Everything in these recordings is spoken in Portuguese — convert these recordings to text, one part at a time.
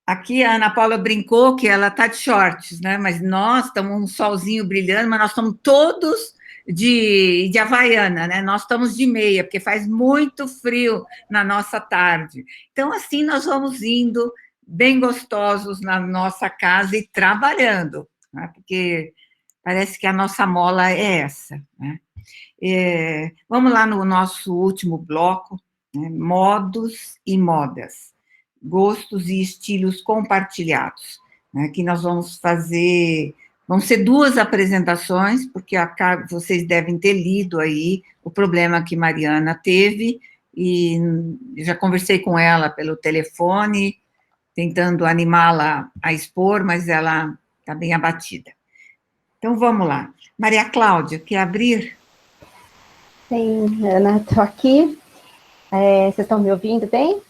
Aqui a Ana Paula brincou que ela está de shorts, né? Mas nós estamos um solzinho brilhando, mas nós estamos todos de Havaiana, né? Nós estamos de meia, porque faz muito frio na nossa tarde. Então, assim, nós vamos indo bem gostosos na nossa casa e trabalhando, né? Porque parece que a nossa mola é essa, né? Vamos lá no nosso último bloco, né? Modos e modas, gostos e estilos compartilhados, né? Que nós vamos fazer, vão ser duas apresentações, porque vocês devem ter lido aí o problema que Mariana teve, e já conversei com ela pelo telefone, tentando animá-la a expor, mas ela está bem abatida. Então, vamos lá. Maria Cláudia, quer abrir? Sim, Ana, estou aqui. Vocês estão me ouvindo bem?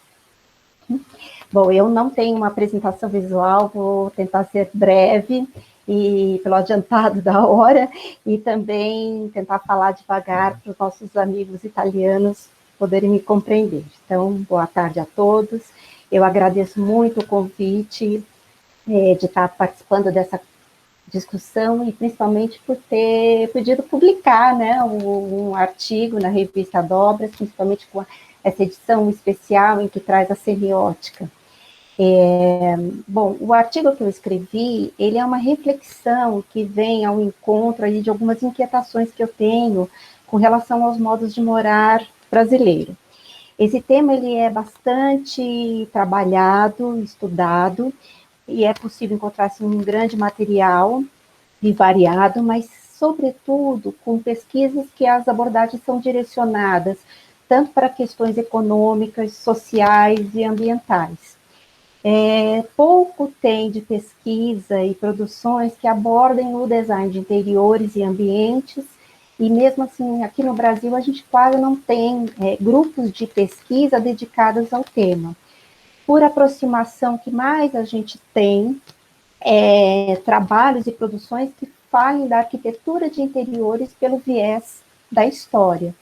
Bom, eu não tenho uma apresentação visual, vou tentar ser breve e pelo adiantado da hora, e também tentar falar devagar para os nossos amigos italianos poderem me compreender. Então, boa tarde a todos. Eu agradeço muito o convite de estar participando dessa discussão e principalmente por ter podido publicar, né, um artigo na revista Dobras, principalmente com essa edição especial em que traz a semiótica. Bom, o artigo que eu escrevi, ele é uma reflexão que vem ao encontro aí de algumas inquietações que eu tenho com relação aos modos de morar brasileiro. Esse tema, ele é bastante trabalhado, estudado, e é possível encontrar assim, um grande material e variado, mas, sobretudo, com pesquisas que as abordagens são direcionadas tanto para questões econômicas, sociais e ambientais. Pouco tem de pesquisa e produções que abordem o design de interiores e ambientes, e mesmo assim, aqui no Brasil, a gente quase não tem grupos de pesquisa dedicados ao tema. Por aproximação que mais a gente tem, trabalhos e produções que falem da arquitetura de interiores pelo viés da história.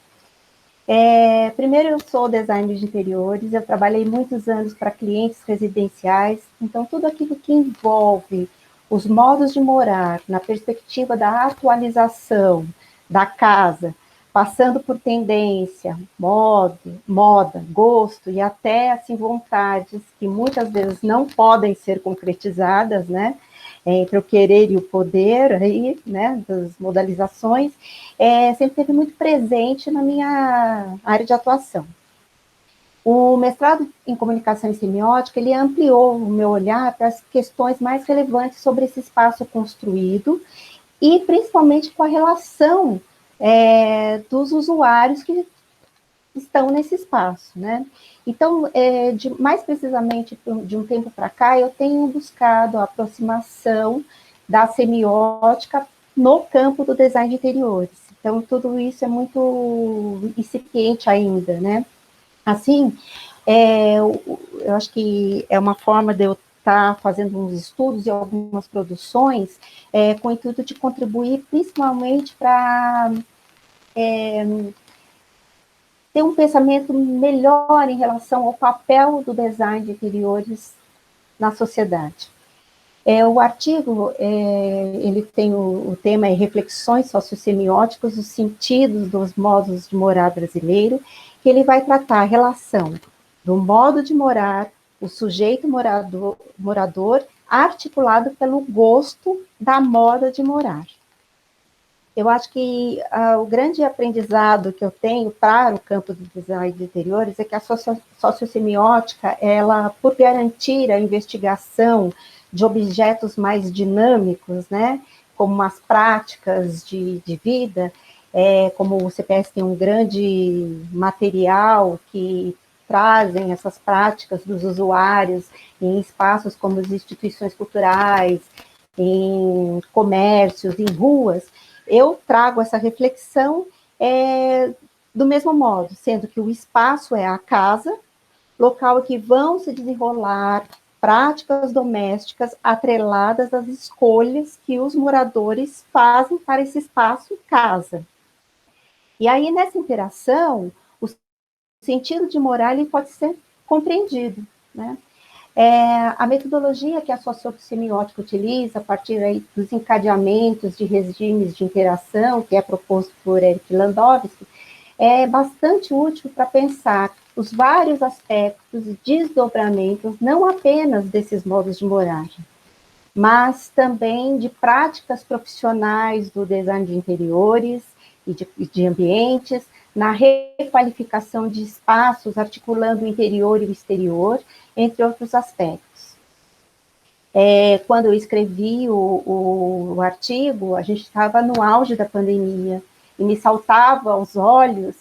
Primeiro, eu sou designer de interiores, eu trabalhei muitos anos para clientes residenciais, então tudo aquilo que envolve os modos de morar, na perspectiva da atualização da casa, passando por tendência, moda, gosto e até assim vontades que muitas vezes não podem ser concretizadas, né? Entre o querer e o poder aí, né? Das modalizações, sempre esteve muito presente na minha área de atuação. O mestrado em comunicação e semiótica, ele ampliou o meu olhar para as questões mais relevantes sobre esse espaço construído e principalmente com a relação dos usuários que estão nesse espaço, né? Então, mais precisamente de um tempo para cá, eu tenho buscado a aproximação da semiótica no campo do design de interiores. Então, tudo isso é muito incipiente ainda, né? Assim, eu acho que é uma forma de eu estar fazendo uns estudos e algumas produções com o intuito de contribuir principalmente para ter um pensamento melhor em relação ao papel do design de interiores na sociedade. O artigo, ele tem o tema Reflexões Sociossemióticas, os sentidos dos modos de morar brasileiro, que ele vai tratar a relação do modo de morar, o sujeito morador articulado pelo gosto da moda de morar. Eu acho que o grande aprendizado que eu tenho para o campo do design de interiores é que a sociossemiótica, ela, por garantir a investigação de objetos mais dinâmicos, né, como as práticas de vida, como o CPS tem um grande material que trazem essas práticas dos usuários em espaços como as instituições culturais, em comércios, em ruas, eu trago essa reflexão do mesmo modo, sendo que o espaço é a casa, local em que vão se desenrolar práticas domésticas atreladas às escolhas que os moradores fazem para esse espaço casa. E aí, nessa interação, o sentido de morar ele pode ser compreendido, né? A metodologia que a sociossemiótica utiliza, a partir aí dos encadeamentos de regimes de interação, que é proposto por Eric Landowski, é bastante útil para pensar os vários aspectos e desdobramentos, não apenas desses modos de moragem, mas também de práticas profissionais do design de interiores e de ambientes, na requalificação de espaços, articulando o interior e o exterior, entre outros aspectos. Quando eu escrevi o artigo, a gente estava no auge da pandemia, e me saltava aos olhos,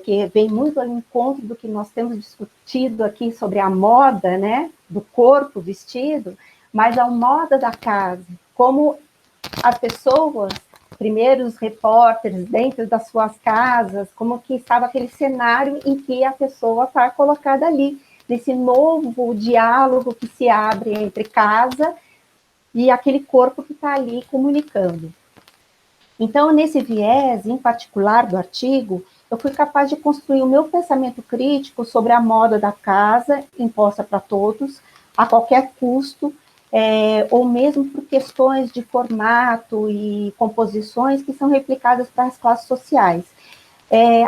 que vem muito ao encontro do que nós temos discutido aqui sobre a moda, né, do corpo vestido, mas a moda da casa, como as pessoas, primeiros repórteres dentro das suas casas, como que estava aquele cenário em que a pessoa está colocada ali, nesse novo diálogo que se abre entre casa e aquele corpo que está ali comunicando. Então, nesse viés, em particular do artigo, eu fui capaz de construir o meu pensamento crítico sobre a moda da casa, imposta para todos, a qualquer custo, ou mesmo por questões de formato e composições que são replicadas para as classes sociais.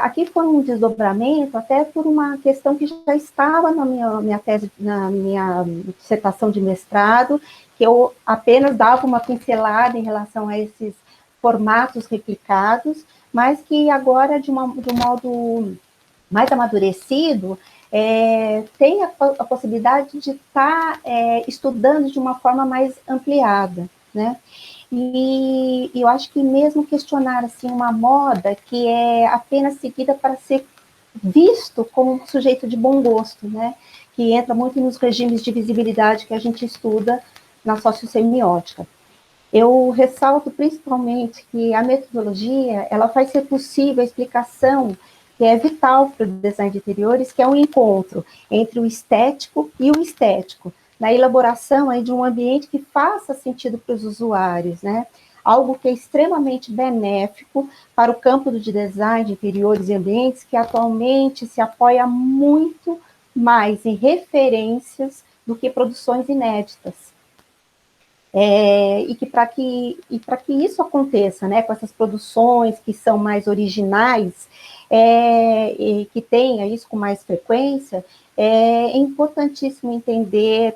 Aqui foi um desdobramento, até por uma questão que já estava na minha tese, na minha dissertação de mestrado, que eu apenas dava uma pincelada em relação a esses formatos replicados, mas que agora, de um modo mais amadurecido, tem a possibilidade de estar estudando de uma forma mais ampliada, né? E eu acho que mesmo questionar assim, uma moda que é apenas seguida para ser visto como um sujeito de bom gosto, né? Que entra muito nos regimes de visibilidade que a gente estuda na sociossemiótica. Eu ressalto principalmente que a metodologia, ela faz ser possível a explicação que é vital para o design de interiores, que é um encontro entre o estético e o estético, na elaboração aí de um ambiente que faça sentido para os usuários, né? Algo que é extremamente benéfico para o campo do design de interiores e ambientes, que atualmente se apoia muito mais em referências do que produções inéditas. E que para que isso aconteça, né, com essas produções que são mais originais, e que tenha isso com mais frequência, é importantíssimo entender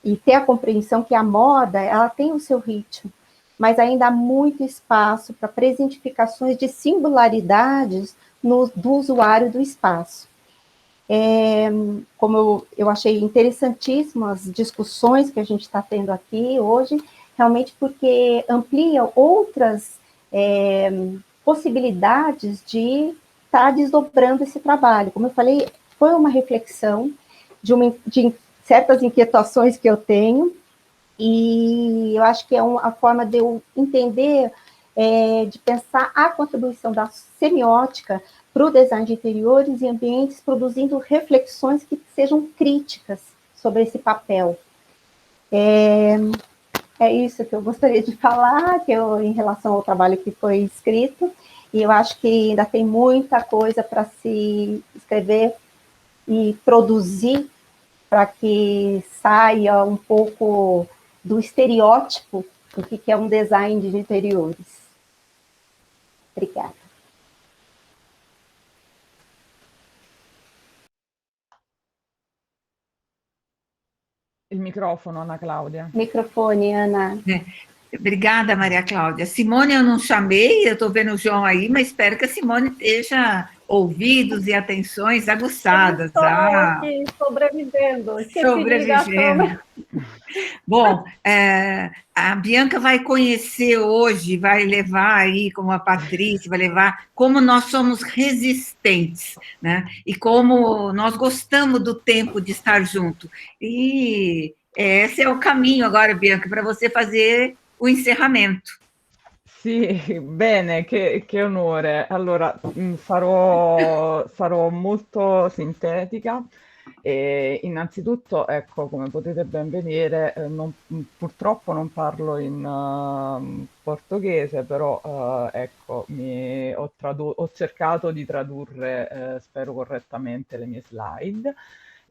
e ter a compreensão que a moda, ela tem o seu ritmo, mas ainda há muito espaço para presentificações de singularidades do usuário do espaço. Como eu achei interessantíssimas as discussões que a gente está tendo aqui hoje, realmente porque amplia outras possibilidades de estar desdobrando esse trabalho. Como eu falei, foi uma reflexão de certas inquietações que eu tenho, e eu acho que é a forma de eu entender, de pensar a contribuição da semiótica para o design de interiores e ambientes, produzindo reflexões que sejam críticas sobre esse papel. É isso que eu gostaria de falar, em relação ao trabalho que foi escrito, e eu acho que ainda tem muita coisa para se escrever e produzir para que saia um pouco do estereótipo do que é um design de interiores. Obrigada. Il microfono, Ana Cláudia. Microfone, Ana. Obrigada, Maria Cláudia. Simone eu não chamei, eu estou vendo o João aí, mas espero que a Simone esteja ouvidos e atenções aguçadas. Estou aqui sobrevivendo, esqueci de ligar a câmera. Bom, a Bianca vai conhecer hoje, vai levar aí, como a Patrícia, vai levar como nós somos resistentes, né? E como nós gostamos do tempo de estar junto. E esse é o caminho agora, Bianca, para você fazer o encerramento. Sì, bene, che onore. Allora, sarò molto sintetica. Innanzitutto, ecco, come potete ben vedere, purtroppo non parlo in portoghese, però ecco, ho cercato di tradurre, spero correttamente, le mie slide.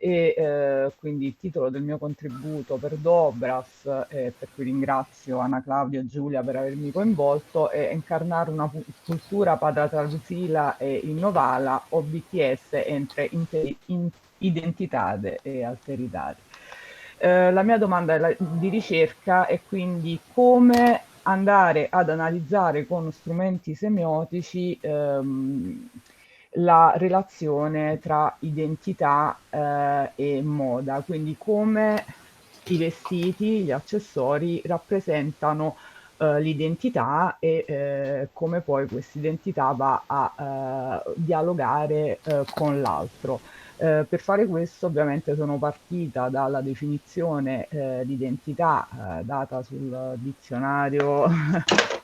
e quindi il titolo del mio contributo per Dobras, per cui ringrazio Anna Claudia e Giulia per avermi coinvolto, è incarnare una cultura para traducila e innovala o BTS entre identità e alterità. La mia domanda di ricerca è quindi come andare ad analizzare con strumenti semiotici la relazione tra identità e moda, quindi come i vestiti, gli accessori rappresentano l'identità e come poi questa identità va a dialogare con l'altro. Per fare questo ovviamente sono partita dalla definizione di identità data sul dizionario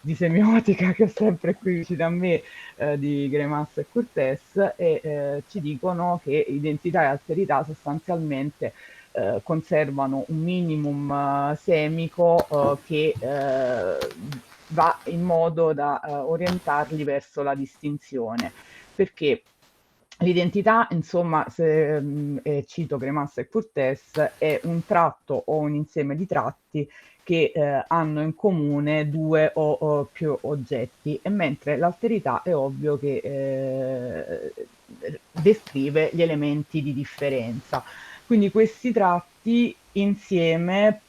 di semiotica che ho sempre qui vicino a me di Greimas e Curtes e ci dicono che identità e alterità sostanzialmente conservano un minimum semico che va in modo da orientarli verso la distinzione. Perché l'identità, insomma, cito Greimas e Curtes, è un tratto o un insieme di tratti che hanno in comune due o più oggetti, e mentre l'alterità è ovvio che descrive gli elementi di differenza. Quindi questi tratti insieme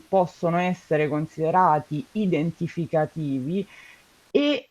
possono essere considerati identificativi e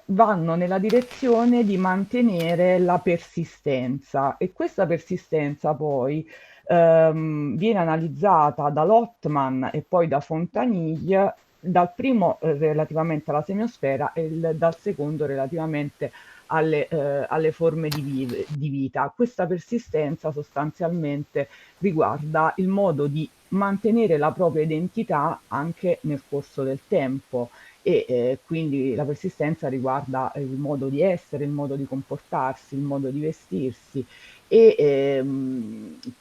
vanno nella direzione di mantenere la persistenza, e questa persistenza poi viene analizzata da Lottman e poi da Fontanille, dal primo relativamente alla semiosfera e dal secondo relativamente alle forme di vita. Questa persistenza sostanzialmente riguarda il modo di mantenere la propria identità anche nel corso del tempo, e quindi la persistenza riguarda il modo di essere, il modo di comportarsi, il modo di vestirsi. E,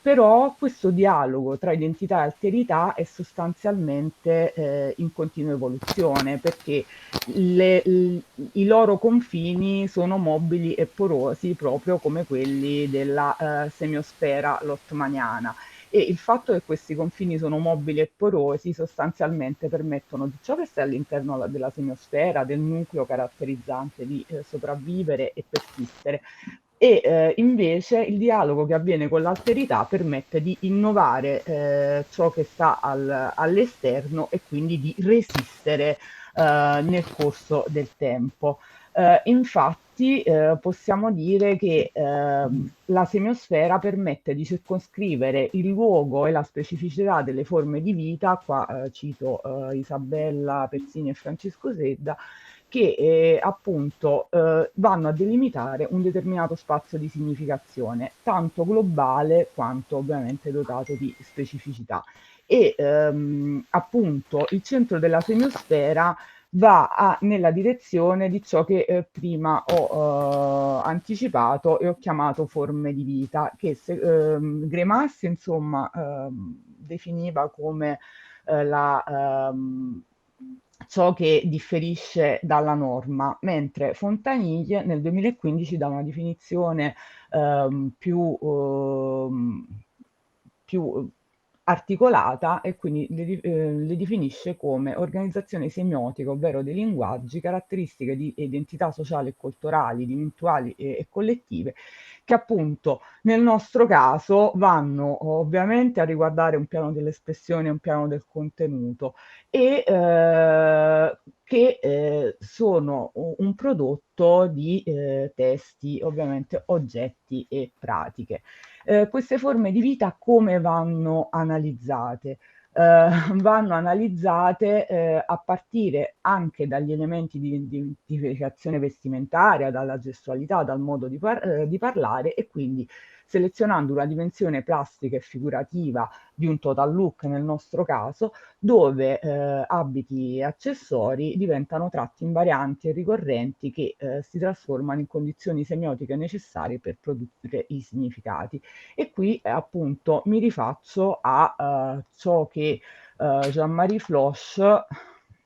però questo dialogo tra identità e alterità è sostanzialmente in continua evoluzione, perché i loro confini sono mobili e porosi proprio come quelli della semiosfera lottmaniana, e il fatto che questi confini sono mobili e porosi sostanzialmente permettono di ciò che sta all'interno della semiosfera, del nucleo caratterizzante di sopravvivere e persistere, e invece il dialogo che avviene con l'alterità permette di innovare ciò che sta all'esterno e quindi di resistere nel corso del tempo. Infatti possiamo dire che la semiosfera permette di circoscrivere il luogo e la specificità delle forme di vita, qua cito Isabella Pezzini e Francesco Sedda, che appunto vanno a delimitare un determinato spazio di significazione, tanto globale quanto ovviamente dotato di specificità. E appunto il centro della semiosfera nella direzione di ciò che prima ho anticipato e ho chiamato forme di vita, che Greimas insomma definiva come ciò che differisce dalla norma, mentre Fontanille nel 2015 dà una definizione più articolata, e quindi le definisce come organizzazione semiotica, ovvero dei linguaggi, caratteristiche di identità sociali e culturali, individuali e collettive, che appunto nel nostro caso vanno ovviamente a riguardare un piano dell'espressione e un piano del contenuto, e che sono un prodotto di testi, ovviamente oggetti e pratiche. Queste forme di vita come vanno analizzate? Vanno analizzate a partire anche dagli elementi di identificazione vestimentaria, dalla gestualità, dal modo di parlare, e quindi selezionando una dimensione plastica e figurativa di un total look nel nostro caso, dove abiti e accessori diventano tratti invarianti e ricorrenti che si trasformano in condizioni semiotiche necessarie per produrre i significati. E qui appunto mi rifaccio a ciò che Jean-Marie Floch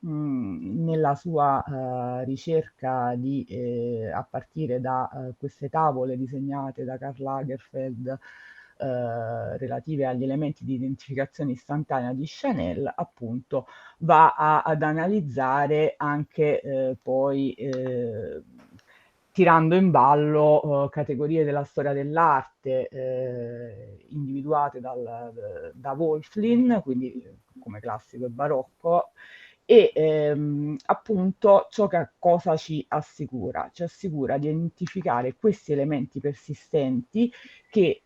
nella sua ricerca a partire da queste tavole disegnate da Karl Lagerfeld relative agli elementi di identificazione istantanea di Chanel, appunto ad analizzare anche poi tirando in ballo categorie della storia dell'arte individuate da Wolflin, quindi come classico e barocco, e appunto ciò che cosa ci assicura? Ci assicura di identificare questi elementi persistenti che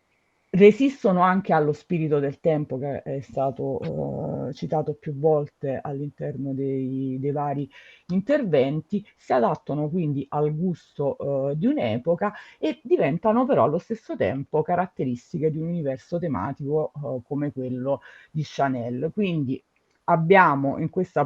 resistono anche allo spirito del tempo che è stato citato più volte all'interno dei vari interventi, si adattano quindi al gusto di un'epoca e diventano però allo stesso tempo caratteristiche di un universo tematico come quello di Chanel. Quindi abbiamo in questa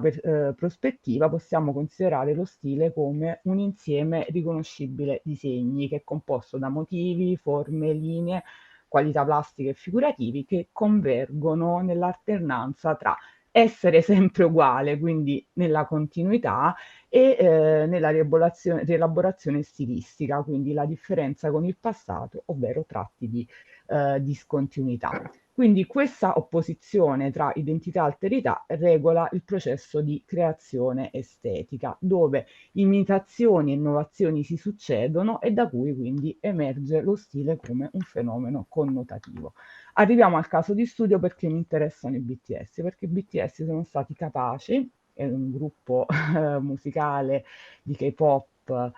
prospettiva, possiamo considerare lo stile come un insieme riconoscibile di segni che è composto da motivi, forme, linee, qualità plastiche e figurativi che convergono nell'alternanza tra essere sempre uguale, quindi nella continuità, e nella rielaborazione stilistica, quindi la differenza con il passato, ovvero tratti di discontinuità. Quindi questa opposizione tra identità e alterità regola il processo di creazione estetica, dove imitazioni e innovazioni si succedono e da cui quindi emerge lo stile come un fenomeno connotativo. Arriviamo al caso di studio perché mi interessano i BTS, perché i BTS sono stati capaci, è un gruppo musicale di K-pop,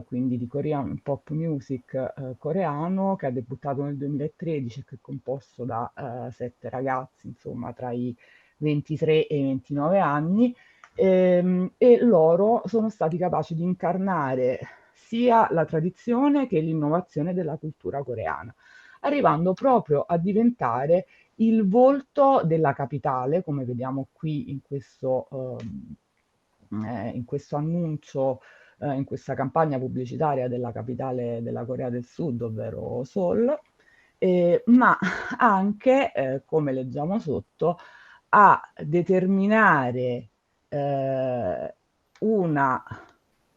quindi di Korean pop music coreano, che ha debuttato nel 2013 e che è composto da 7 ragazzi, insomma, tra i 23 e i 29 anni, e loro sono stati capaci di incarnare sia la tradizione che l'innovazione della cultura coreana, arrivando proprio a diventare il volto della capitale, come vediamo qui in questo annuncio, in questa campagna pubblicitaria della capitale della Corea del Sud, ovvero Seoul, ma anche, come leggiamo sotto, a determinare eh, una,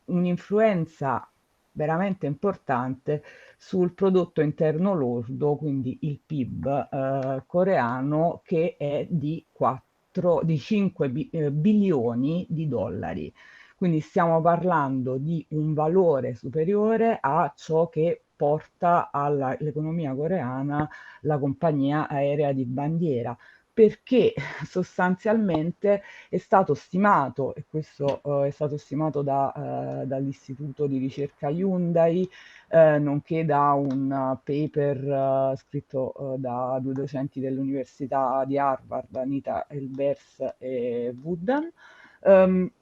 un'influenza veramente importante sul prodotto interno lordo, quindi il PIB coreano, che è di 5 bilioni di dollari. Quindi stiamo parlando di un valore superiore a ciò che porta all'economia coreana la compagnia aerea di bandiera, perché sostanzialmente è stato stimato, e questo è stato stimato dall'istituto di ricerca Hyundai, nonché da un paper scritto da 2 docenti dell'Università di Harvard, Anita Elbers e Wooden,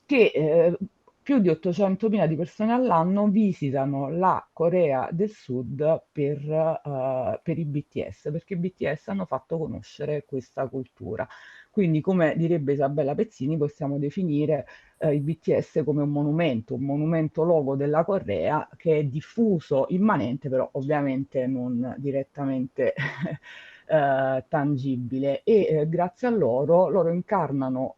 che più di 800.000 di persone all'anno visitano la Corea del Sud per i BTS, perché i BTS hanno fatto conoscere questa cultura. Quindi, come direbbe Isabella Pezzini, possiamo definire i BTS come un monumento logo della Corea che è diffuso, immanente, però ovviamente non direttamente tangibile. E grazie a loro incarnano,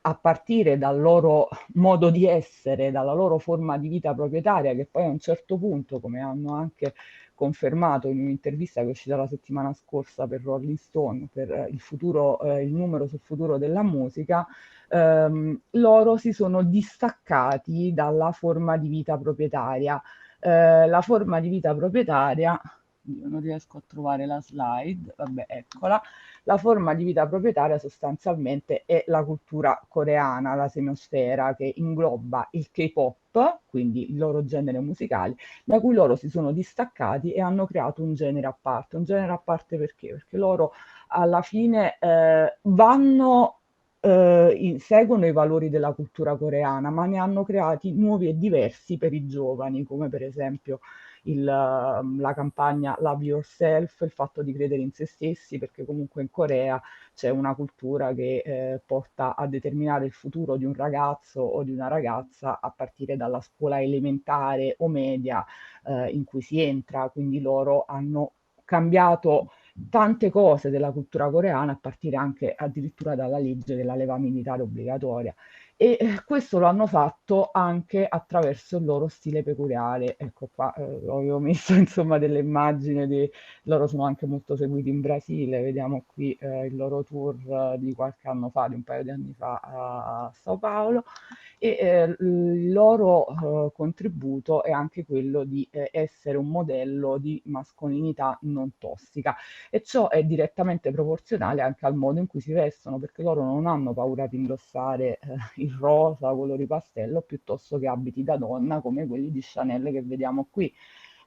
a partire dal loro modo di essere, dalla loro forma di vita proprietaria, che poi a un certo punto, come hanno anche confermato in un'intervista che è uscita la settimana scorsa per Rolling Stone, per il numero sul futuro della musica, loro si sono distaccati dalla forma di vita proprietaria. La forma di vita proprietaria, io non riesco a trovare la slide, vabbè, eccola. La forma di vita proprietaria sostanzialmente è la cultura coreana, la semosfera, che ingloba il K-pop, quindi il loro genere musicale, da cui loro si sono distaccati e hanno creato un genere a parte. Un genere a parte perché? Perché loro alla fine seguono i valori della cultura coreana, ma ne hanno creati nuovi e diversi per i giovani, come per esempio la campagna Love Yourself, il fatto di credere in se stessi, perché comunque in Corea c'è una cultura che porta a determinare il futuro di un ragazzo o di una ragazza a partire dalla scuola elementare o media in cui si entra, quindi loro hanno cambiato tante cose della cultura coreana, a partire anche addirittura dalla legge della leva militare obbligatoria. E questo lo hanno fatto anche attraverso il loro stile peculiare. Ecco qua, avevo messo insomma delle immagini loro sono anche molto seguiti in Brasile, vediamo qui il loro tour di qualche anno fa, di un paio di anni fa a Sao Paolo, e il loro contributo è anche quello di essere un modello di mascolinità non tossica, e ciò è direttamente proporzionale anche al modo in cui si vestono, perché loro non hanno paura di indossare il rosa, colori pastello, piuttosto che abiti da donna come quelli di Chanel che vediamo qui.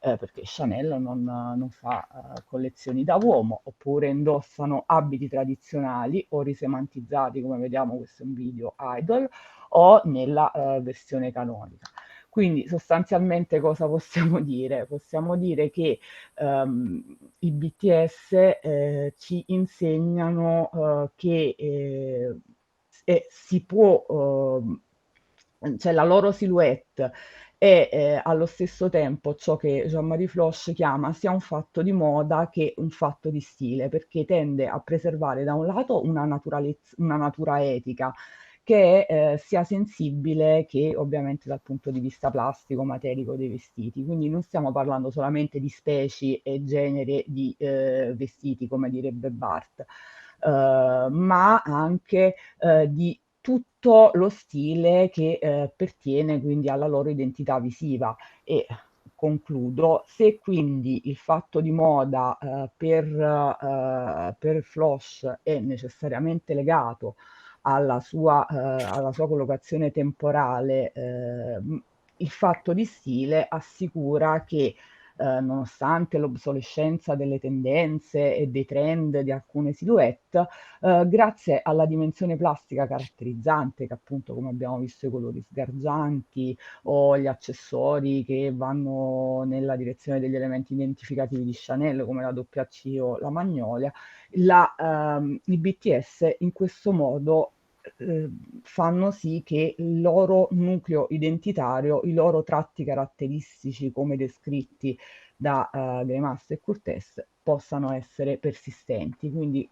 Perché Chanel non fa collezioni da uomo, oppure indossano abiti tradizionali o risemantizzati, come vediamo, questo è un video idol, o nella versione canonica. Quindi sostanzialmente cosa possiamo dire? Possiamo dire che i BTS ci insegnano che si può, cioè la loro silhouette è allo stesso tempo ciò che Jean-Marie Floch chiama sia un fatto di moda che un fatto di stile, perché tende a preservare da un lato una natura etica, che sia sensibile che ovviamente dal punto di vista plastico, materico dei vestiti. Quindi non stiamo parlando solamente di specie e genere di vestiti, come direbbe Barthes, ma anche di tutto lo stile che pertiene quindi alla loro identità visiva. E concludo, se quindi il fatto di moda per Floch è necessariamente legato alla sua collocazione temporale, il fatto di stile assicura che nonostante l'obsolescenza delle tendenze e dei trend di alcune silhouette, grazie alla dimensione plastica caratterizzante, che appunto come abbiamo visto i colori sgargianti o gli accessori che vanno nella direzione degli elementi identificativi di Chanel come la WC o la Magnolia, i BTS in questo modo fanno sì che il loro nucleo identitario, i loro tratti caratteristici come descritti da Greimas e Curtés possano essere persistenti. Quindi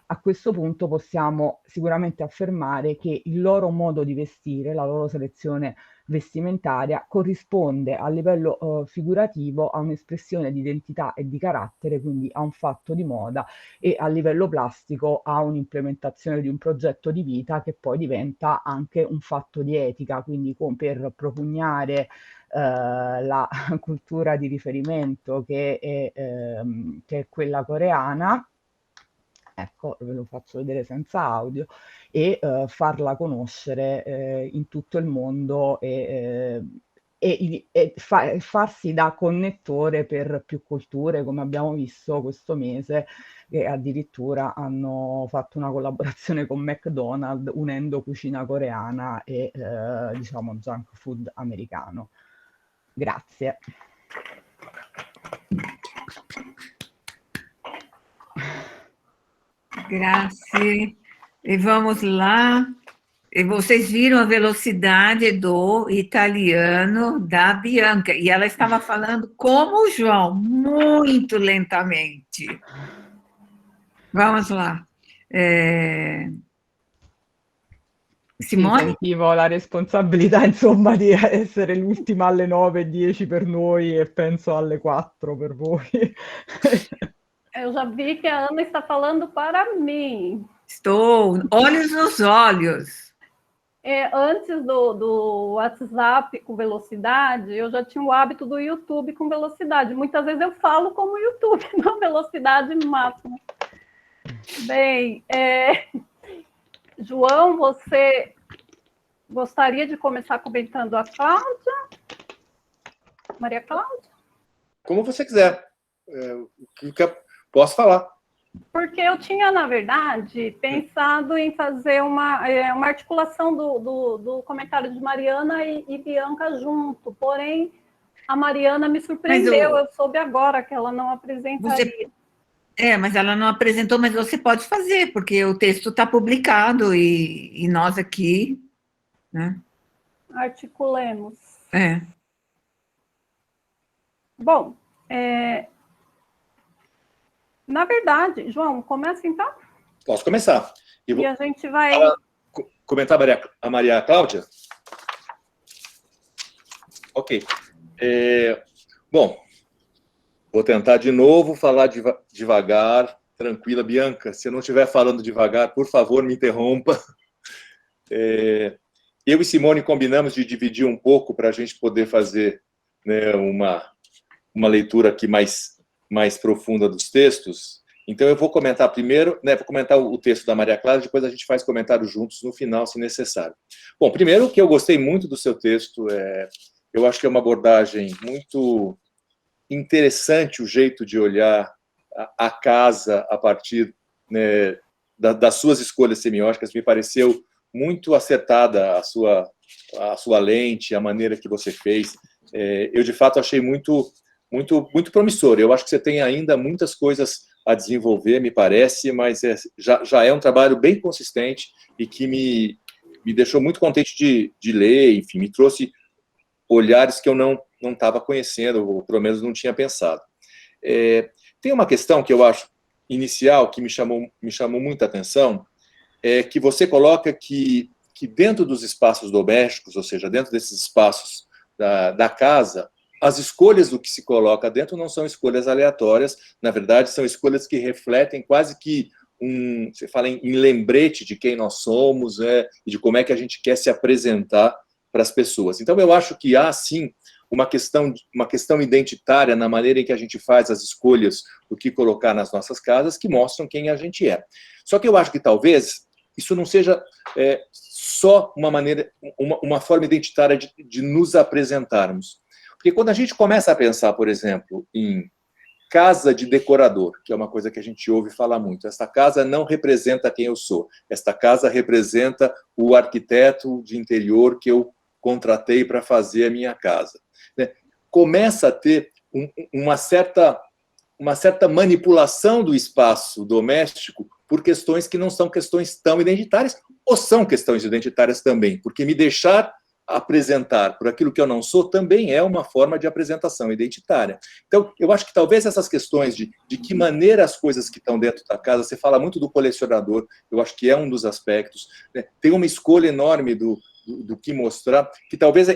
a questo punto possiamo sicuramente affermare che il loro modo di vestire, la loro selezione vestimentaria corrisponde a livello figurativo a un'espressione di identità e di carattere, quindi a un fatto di moda, e a livello plastico a un'implementazione di un progetto di vita che poi diventa anche un fatto di etica, quindi per propugnare la cultura di riferimento che è quella coreana. Ecco, ve lo faccio vedere senza audio, e farla conoscere in tutto il mondo e farsi da connettore per più culture, come abbiamo visto questo mese, che addirittura hanno fatto una collaborazione con McDonald's unendo cucina coreana e diciamo junk food americano. Grazie. Grazie. E vamos lá. E vocês viram a velocidade do italiano da Bianca. E ela estava falando como o João, muito lentamente. Vamos lá. Sì, Simone? sentivo la responsabilità, insomma, di essere l'ultima alle 9:10 per noi e penso alle 4 per voi. Eu já vi que a Ana está falando para mim. Estou, olhos nos olhos. Antes do WhatsApp com velocidade, eu já tinha o hábito do YouTube com velocidade. Muitas vezes eu falo como o YouTube, na velocidade máxima. Bem, João, você gostaria de começar comentando a Cláudia? Maria Cláudia? Como você quiser. Posso falar. Porque eu tinha, na verdade, pensado em fazer uma articulação do comentário de Mariana e Bianca junto, porém, a Mariana me surpreendeu, eu soube agora que ela não apresentaria. Mas ela não apresentou, mas você pode fazer, porque o texto está publicado e nós aqui, né? Articulemos. Bom, na verdade, João, começa então? Posso começar. E a gente vai comentar a Maria Cláudia? Ok. Bom, vou tentar de novo falar devagar, tranquila. Bianca, se eu não estiver falando devagar, por favor, me interrompa. Eu e Simone combinamos de dividir um pouco para a gente poder fazer, né, uma leitura aqui mais profunda dos textos. Então, eu vou comentar primeiro, né, vou comentar o texto da Maria Clara, depois a gente faz comentários juntos no final, se necessário. Bom, primeiro que eu gostei muito do seu texto, eu acho que é uma abordagem muito interessante, o jeito de olhar a casa a partir, né, das suas escolhas semióticas. Me pareceu muito acertada a sua lente, a maneira que você fez. Eu, de fato, achei muito promissor. Eu acho que você tem ainda muitas coisas a desenvolver, me parece, mas já é um trabalho bem consistente e que me deixou muito contente de ler, enfim, me trouxe olhares que eu não estava conhecendo, ou pelo menos não tinha pensado. Tem uma questão que eu acho inicial, que me chamou muita atenção, que você coloca que dentro dos espaços domésticos, ou seja, dentro desses espaços da casa, as escolhas do que se coloca dentro não são escolhas aleatórias, na verdade, são escolhas que refletem quase que você fala em lembrete de quem nós somos, e de como é que a gente quer se apresentar para as pessoas. Então, eu acho que há, sim, uma questão identitária na maneira em que a gente faz as escolhas do que colocar nas nossas casas, que mostram quem a gente é. Só que eu acho que, talvez, isso não seja só uma forma identitária de nos apresentarmos. Porque quando a gente começa a pensar, por exemplo, em casa de decorador, que é uma coisa que a gente ouve falar muito, esta casa não representa quem eu sou, esta casa representa o arquiteto de interior que eu contratei para fazer a minha casa. Começa a ter uma certa manipulação do espaço doméstico por questões que não são questões tão identitárias, ou são questões identitárias também, porque me deixar apresentar por aquilo que eu não sou também é uma forma de apresentação identitária. Então, eu acho que talvez essas questões de que maneira as coisas que estão dentro da casa, você fala muito do colecionador, eu acho que é um dos aspectos, né? Tem uma escolha enorme do que mostrar, que talvez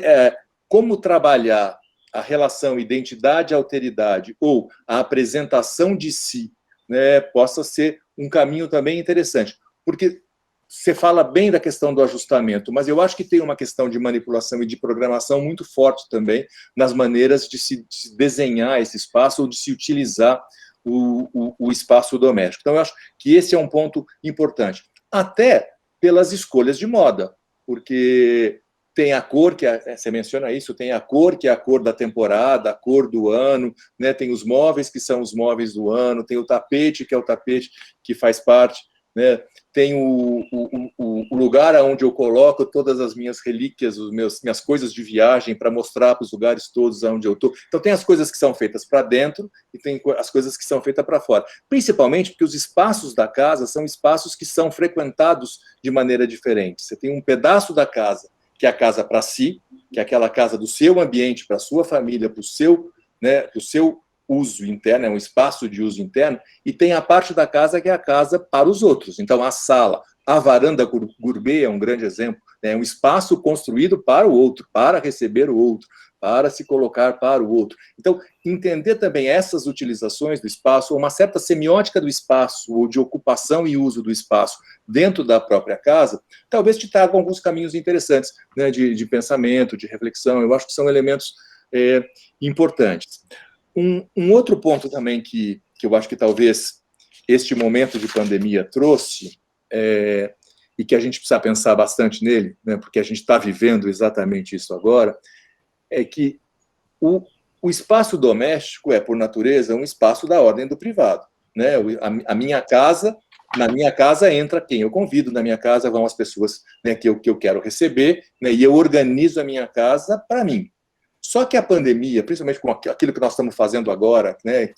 como trabalhar a relação identidade-alteridade ou a apresentação de si, né, possa ser um caminho também interessante. Porque você fala bem da questão do ajustamento, mas eu acho que tem uma questão de manipulação e de programação muito forte também nas maneiras de se desenhar esse espaço ou de se utilizar o espaço doméstico. Então, eu acho que esse é um ponto importante. Até pelas escolhas de moda, porque tem a cor, você menciona isso, tem a cor, que é a cor da temporada, a cor do ano, né? Tem os móveis, que são os móveis do ano, tem o tapete, que é o tapete que faz parte, né? Tem o lugar onde eu coloco todas as minhas relíquias, minhas coisas de viagem, para mostrar para os lugares todos onde eu estou. Então, tem as coisas que são feitas para dentro e tem as coisas que são feitas para fora. Principalmente porque os espaços da casa são espaços que são frequentados de maneira diferente. Você tem um pedaço da casa, que é a casa para si, que é aquela casa do seu ambiente, para a sua família, para o seu, né, pro seu uso interno, é um espaço de uso interno, e tem a parte da casa que é a casa para os outros. Então, a sala, a varanda gourmet é um grande exemplo, é um espaço construído para o outro, para receber o outro, para se colocar para o outro. Então, entender também essas utilizações do espaço, uma certa semiótica do espaço, ou de ocupação e uso do espaço dentro da própria casa, talvez te traga alguns caminhos interessantes, né, de pensamento, de reflexão. Eu acho que são elementos importantes. Um outro ponto também que eu acho que talvez este momento de pandemia trouxe, e que a gente precisa pensar bastante nele, né, porque a gente está vivendo exatamente isso agora, é que o espaço doméstico é, por natureza, um espaço da ordem do privado, né? A minha casa, na minha casa entra quem eu convido, na minha casa vão as pessoas, né, que eu quero receber, né, e eu organizo a minha casa para mim. Só que a pandemia, principalmente com aquilo que nós estamos fazendo agora, né,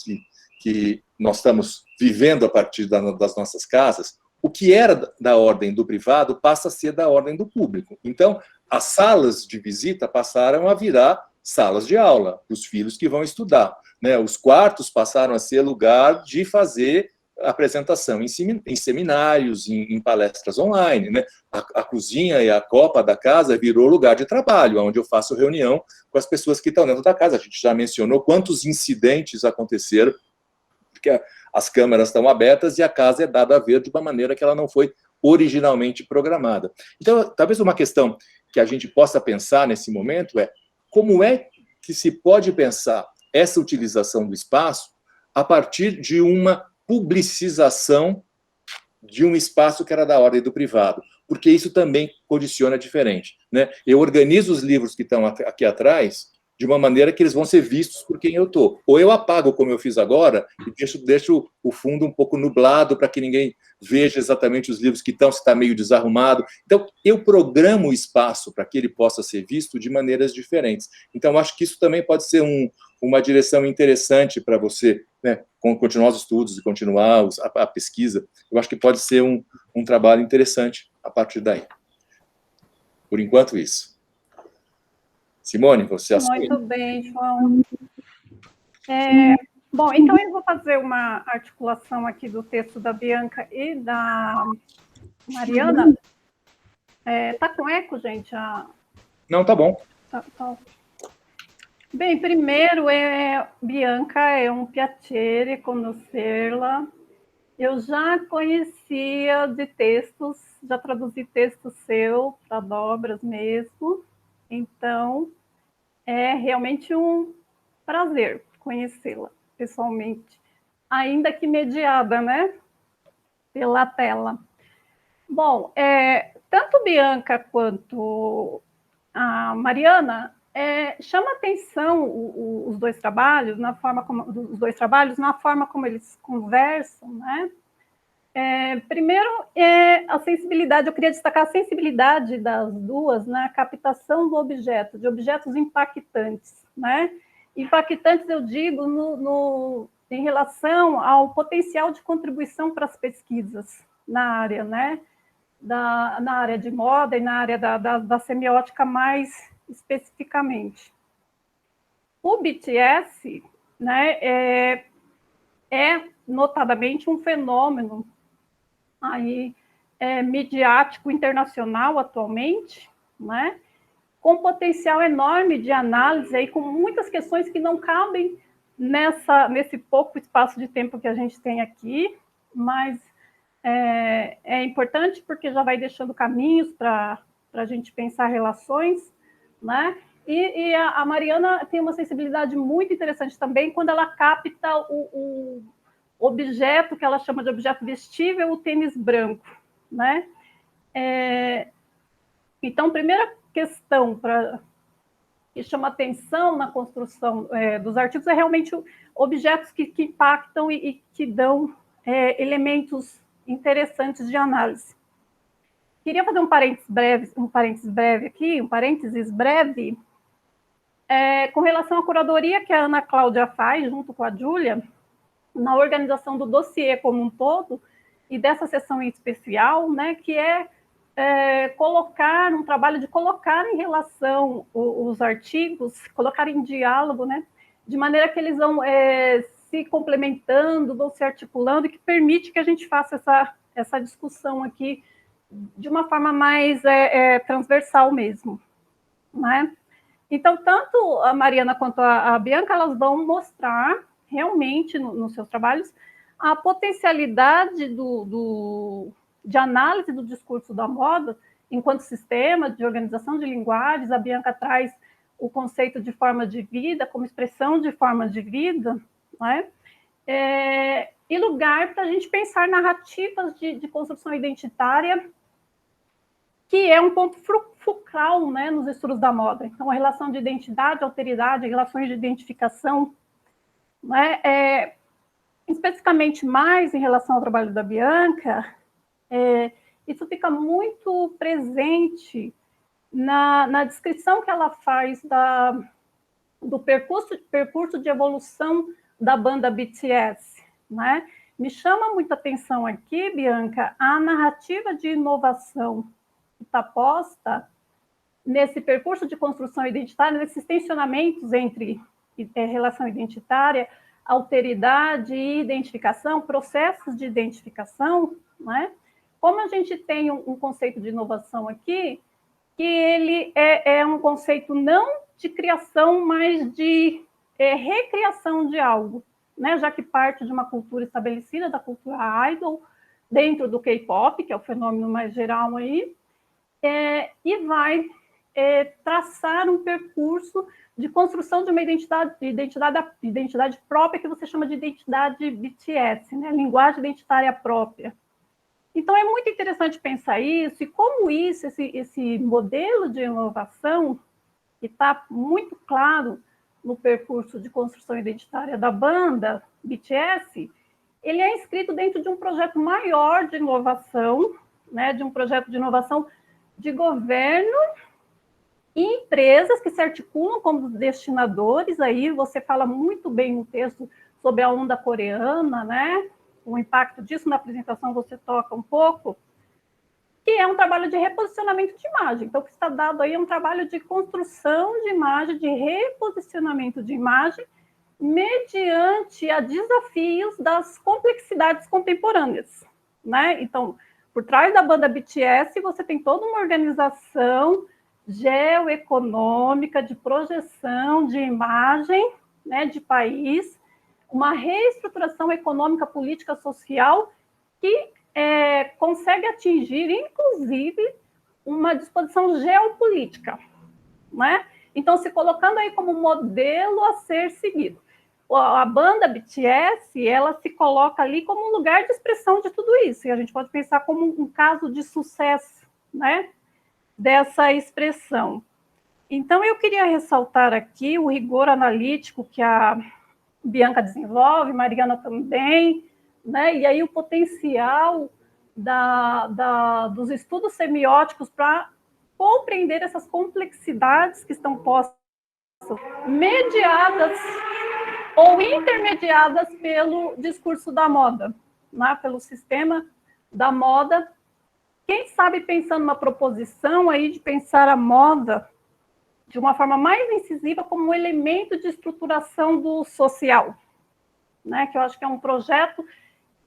que nós estamos vivendo a partir das nossas casas, o que era da ordem do privado passa a ser da ordem do público. Então, as salas de visita passaram a virar salas de aula para os filhos que vão estudar, né? Os quartos passaram a ser lugar de fazer apresentação em seminários, em palestras online, né? A cozinha e a copa da casa virou lugar de trabalho, onde eu faço reunião com as pessoas que estão dentro da casa. A gente já mencionou quantos incidentes aconteceram, porque as câmeras estão abertas e a casa é dada a ver de uma maneira que ela não foi originalmente programada. Então, talvez uma questão que a gente possa pensar nesse momento é como é que se pode pensar essa utilização do espaço a partir de uma publicização de um espaço que era da ordem do privado, porque isso também condiciona diferente, né? Eu organizo os livros que estão aqui atrás de uma maneira que eles vão ser vistos por quem eu estou. Ou eu apago, como eu fiz agora, e deixo o fundo um pouco nublado para que ninguém veja exatamente os livros que estão, se está meio desarrumado. Então, eu programo o espaço para que ele possa ser visto de maneiras diferentes. Então, acho que isso também pode ser uma direção interessante para você, né, continuar os estudos e continuar a pesquisa. Eu acho que pode ser um trabalho interessante a partir daí. Por enquanto, isso. Simone, você assume? Muito bem, João. Bom, então eu vou fazer uma articulação aqui do texto da Bianca e da Mariana. Tá com eco, gente? Não, tá bom. Tá. Bem, primeiro, Bianca é um piacere conhecê-la. Eu já conhecia de textos, já traduzi texto seu para dobras mesmo. Então, é realmente um prazer conhecê-la pessoalmente, ainda que mediada, né, pela tela. Bom, tanto Bianca quanto a Mariana chama atenção os dois trabalhos na forma como eles conversam, né? Primeiro, a sensibilidade, eu queria destacar a sensibilidade das duas na captação do objeto, de objetos impactantes, né? Impactantes, eu digo, em relação ao potencial de contribuição para as pesquisas na área, né? Na área de moda e na área da semiótica mais especificamente. O BTS, né, é notadamente um fenômeno aí, midiático internacional atualmente, né? Com potencial enorme de análise aí, com muitas questões que não cabem nesse pouco espaço de tempo que a gente tem aqui, mas é importante porque já vai deixando caminhos para a gente pensar relações, né? E a Mariana tem uma sensibilidade muito interessante também quando ela capta o objeto que ela chama de objeto vestível, o tênis branco, né? Então, primeira questão que chama atenção na construção dos artigos é realmente objetos que impactam e que dão elementos interessantes de análise. Queria fazer um parênteses breve, com relação à curadoria que a Ana Cláudia faz, junto com a Júlia, na organização do dossiê como um todo, e dessa sessão em especial, né, que colocar um trabalho de colocar em relação os artigos, colocar em diálogo, né, de maneira que eles vão se complementando, vão se articulando, e que permite que a gente faça essa discussão aqui de uma forma mais transversal mesmo, né? Então, tanto a Mariana quanto a Bianca, elas vão mostrar realmente nos seus trabalhos a potencialidade de análise do discurso da moda enquanto sistema de organização de linguagens. A Bianca traz o conceito de forma de vida como expressão de forma de vida, né? E lugar para a gente pensar narrativas de construção identitária, que é um ponto fulcral, né, nos estudos da moda. Então, a relação de identidade, alteridade, relações de identificação, né, especificamente mais em relação ao trabalho da Bianca, isso fica muito presente na descrição que ela faz do percurso de evolução da banda BTS, né? Me chama muita atenção aqui, Bianca, a narrativa de inovação que está posta nesse percurso de construção identitária, nesses tensionamentos entre relação identitária, alteridade e identificação, processos de identificação, né? Como a gente tem um conceito de inovação aqui, que ele é um conceito não de criação, mas de recriação de algo, né? Já que parte de uma cultura estabelecida, da cultura idol, dentro do K-pop, que é o fenômeno mais geral aí, e vai traçar um percurso de construção de uma identidade própria, que você chama de identidade BTS, né? Linguagem identitária própria. Então, é muito interessante pensar isso, e como esse modelo de inovação, que está muito claro no percurso de construção identitária da banda BTS, ele é inscrito dentro de um projeto maior de inovação, né, de um projeto de inovação de governo e empresas que se articulam como destinadores. Aí você fala muito bem no texto sobre a onda coreana, né? O impacto disso na apresentação você toca um pouco, que é um trabalho de reposicionamento de imagem. Então, o que está dado aí é um trabalho de construção de imagem, de reposicionamento de imagem, mediante a desafios das complexidades contemporâneas, né? Então, por trás da banda BTS, você tem toda uma organização geoeconômica de projeção de imagem, né, de país, uma reestruturação econômica, política, social, que consegue atingir, inclusive, uma disposição geopolítica, né? Então, se colocando aí como modelo a ser seguido. A banda BTS, ela se coloca ali como um lugar de expressão de tudo isso, e a gente pode pensar como um caso de sucesso, né, dessa expressão. Então, eu queria ressaltar aqui o rigor analítico que a Bianca desenvolve, Mariana também, né? E aí o potencial dos estudos semióticos para compreender essas complexidades que estão postas, mediadas ou intermediadas pelo discurso da moda, né? Pelo sistema da moda. Quem sabe pensando numa proposição aí de pensar a moda de uma forma mais incisiva como um elemento de estruturação do social, né? Que eu acho que é um projeto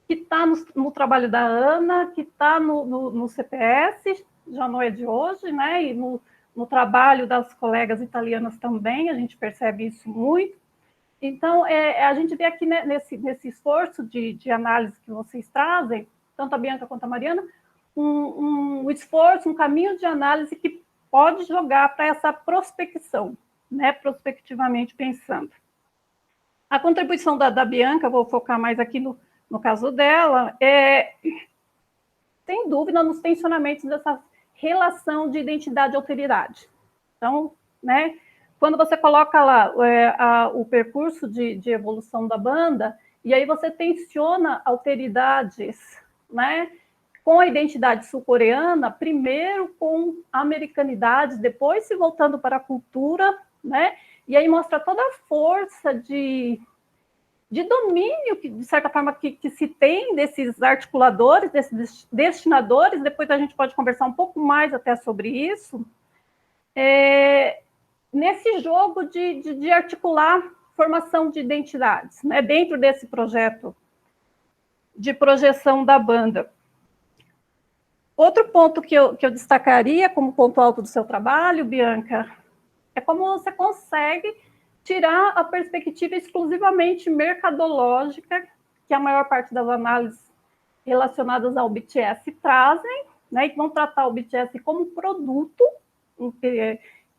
que está no trabalho da Ana, que está no CPS, já não é de hoje, né? E no trabalho das colegas italianas também, a gente percebe isso muito. Então, a gente vê aqui, né, nesse esforço de análise que vocês trazem, tanto a Bianca quanto a Mariana, um esforço, um caminho de análise que pode jogar para essa prospecção, né, prospectivamente pensando. A contribuição da Bianca, vou focar mais aqui no caso dela, sem dúvida, nos tensionamentos dessa relação de identidade e alteridade. Então, né, quando você coloca lá o percurso de evolução da banda, e aí você tensiona alteridades, né, com a identidade sul-coreana, primeiro com a americanidade, depois se voltando para a cultura, né? E aí mostra toda a força de domínio, que, de certa forma, que se tem desses articuladores, desses destinadores. Depois a gente pode conversar um pouco mais até sobre isso, nesse jogo de articular formação de identidades, né? Dentro desse projeto de projeção da banda. Outro ponto que eu destacaria como ponto alto do seu trabalho, Bianca, é como você consegue tirar a perspectiva exclusivamente mercadológica, que a maior parte das análises relacionadas ao BTS trazem, né, e que vão tratar o BTS como produto,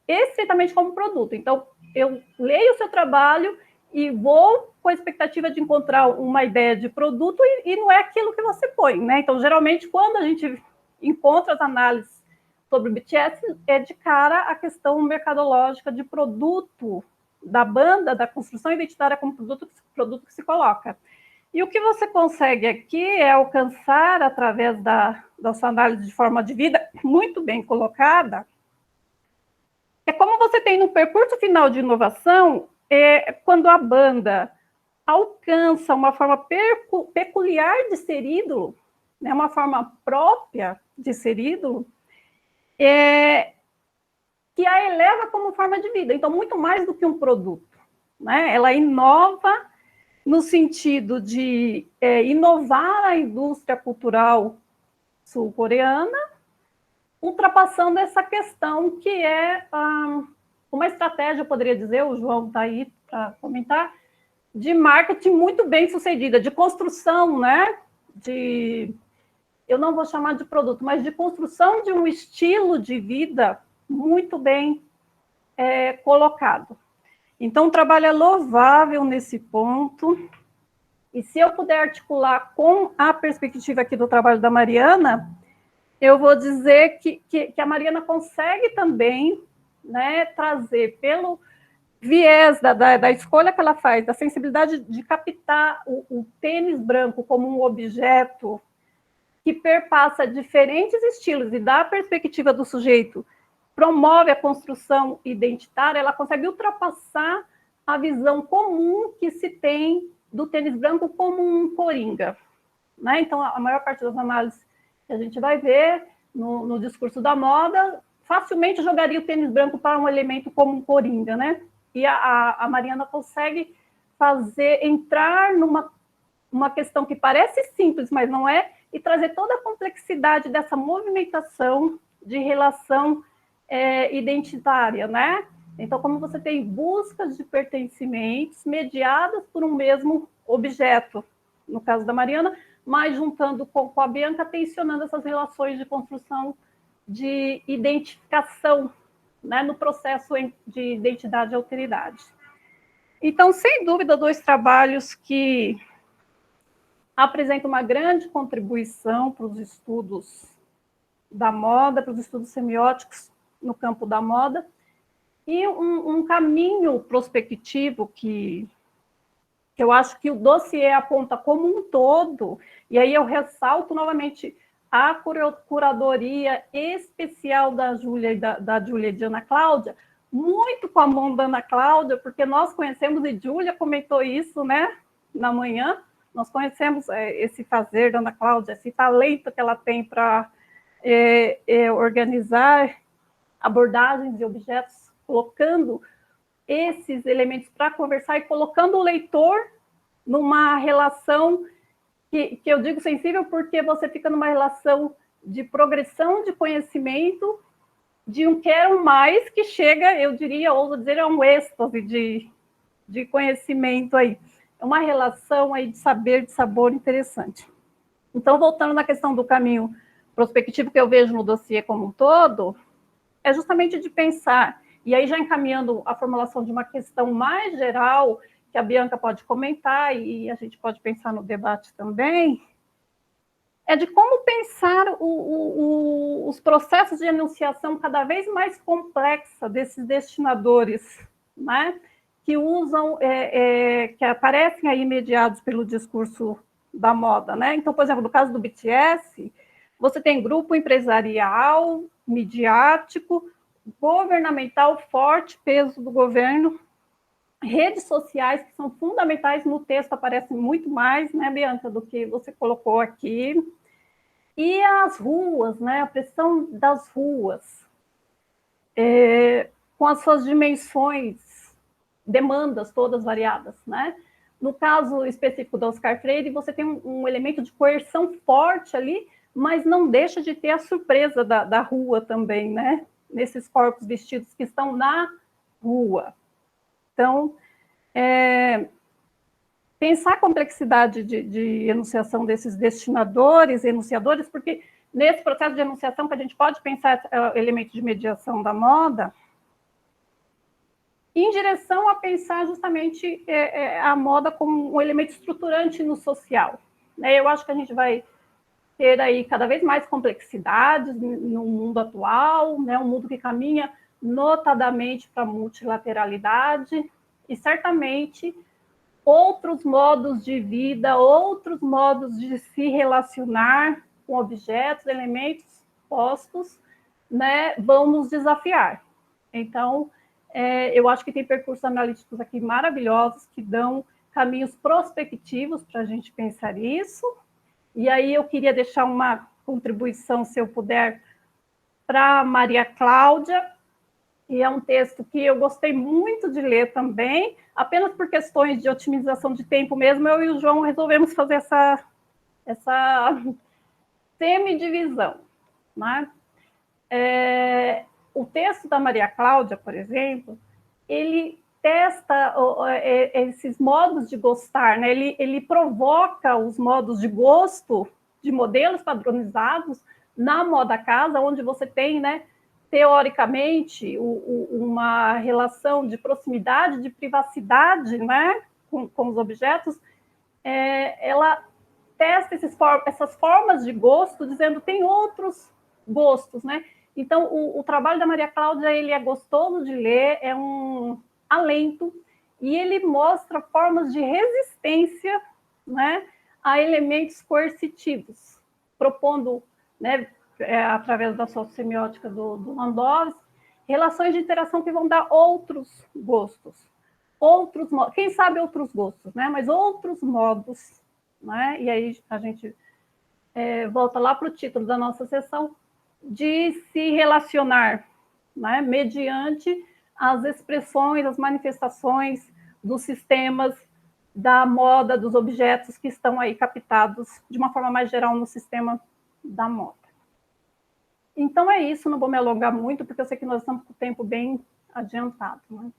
estritamente como produto. Então, eu leio o seu trabalho e vou com a expectativa de encontrar uma ideia de produto e não é aquilo que você põe, né? Então, geralmente, quando a gente encontra as análises sobre o BTS, é de cara a questão mercadológica de produto da banda, da construção identitária como produto que se coloca. E o que você consegue aqui é alcançar, através da sua análise de forma de vida, muito bem colocada, é como você tem no percurso final de inovação, quando a banda alcança uma forma peculiar de ser ídolo, né, uma forma própria de ser ídolo, que a eleva como forma de vida. Então, muito mais do que um produto, né? Ela inova no sentido de inovar a indústria cultural sul-coreana, ultrapassando essa questão que é uma estratégia, eu poderia dizer, o João está aí para comentar, de marketing muito bem sucedida, de construção, né? Eu não vou chamar de produto, mas de construção de um estilo de vida muito bem colocado. Então, o trabalho é louvável nesse ponto. E se eu puder articular com a perspectiva aqui do trabalho da Mariana, eu vou dizer que a Mariana consegue também, né, trazer pelo viés da escolha que ela faz, da sensibilidade de captar o tênis branco como um objeto que perpassa diferentes estilos e da perspectiva do sujeito promove a construção identitária, ela consegue ultrapassar a visão comum que se tem do tênis branco como um coringa, né? Então, a maior parte das análises que a gente vai ver no discurso da moda, facilmente jogaria o tênis branco para um elemento como um coringa, né? E a Mariana consegue entrar numa questão que parece simples, mas não é, e trazer toda a complexidade dessa movimentação de relação identitária, né? Então, como você tem buscas de pertencimentos mediadas por um mesmo objeto, no caso da Mariana, mas juntando com a Bianca, tensionando essas relações de construção de identificação, né, no processo de identidade e alteridade. Então, sem dúvida, dois trabalhos que apresentam uma grande contribuição para os estudos da moda, para os estudos semióticos no campo da moda, e um caminho prospectivo que eu acho que o dossiê aponta como um todo, e aí eu ressalto novamente a curadoria especial da Júlia e de Ana Cláudia, muito com a mão da Ana Cláudia, porque nós conhecemos, e Júlia comentou isso, né, na manhã, nós conhecemos esse fazer da Ana Cláudia, esse talento que ela tem para organizar abordagens de objetos, colocando esses elementos para conversar e colocando o leitor numa relação que eu digo sensível, porque você fica numa relação de progressão de conhecimento, de um quero mais, que chega, eu diria, ouso dizer, a um êxtase de conhecimento aí. É uma relação aí de saber, de sabor interessante. Então, voltando na questão do caminho prospectivo que eu vejo no dossiê como um todo, é justamente de pensar, e aí já encaminhando a formulação de uma questão mais geral, que a Bianca pode comentar e a gente pode pensar no debate também, é de como pensar os processos de enunciação cada vez mais complexa desses destinadores, né, que usam, que aparecem aí mediados pelo discurso da moda, né? Então, por exemplo, no caso do BTS, você tem grupo empresarial, midiático, governamental, forte peso do governo, redes sociais que são fundamentais, no texto aparecem muito mais, né, Bianca, do que você colocou aqui, e as ruas, né, a pressão das ruas, com as suas dimensões, demandas todas variadas, né? No caso específico do Oscar Freire, você tem um elemento de coerção forte ali, mas não deixa de ter a surpresa da rua também, né? Nesses corpos vestidos que estão na rua. Então, pensar a complexidade de enunciação desses destinadores, enunciadores, porque nesse processo de enunciação que a gente pode pensar elemento de mediação da moda, em direção a pensar justamente a moda como um elemento estruturante no social. Eu acho que a gente vai ter aí cada vez mais complexidades no mundo atual, né? Um mundo que caminha notadamente para a multilateralidade, e certamente outros modos de vida, outros modos de se relacionar com objetos, elementos postos, né, vão nos desafiar. Então, eu acho que tem percursos analíticos aqui maravilhosos que dão caminhos prospectivos para a gente pensar isso. E aí eu queria deixar uma contribuição, se eu puder, para Maria Cláudia, E é um texto que eu gostei muito de ler também, apenas por questões de otimização de tempo mesmo, eu e o João resolvemos fazer essa semidivisão, né? O texto da Maria Cláudia, por exemplo, ele testa esses modos de gostar, né? Ele provoca os modos de gosto de modelos padronizados na moda casa, onde você tem, né, teoricamente, uma relação de proximidade, de privacidade, né, com os objetos. Ela testa essas formas de gosto, dizendo tem outros gostos, né? Então, o trabalho da Maria Cláudia, ele é gostoso de ler, é um alento, e ele mostra formas de resistência, né, a elementos coercitivos, propondo, né, através da sociossemiótica do Landowski, relações de interação que vão dar outros gostos, quem sabe outros gostos, né, mas outros modos, né? E aí a gente volta lá para o título da nossa sessão, de se relacionar, né, mediante as expressões, as manifestações dos sistemas da moda, dos objetos que estão aí captados de uma forma mais geral no sistema da moda. Então é isso, não vou me alongar muito, porque eu sei que nós estamos com o tempo bem adiantado, né?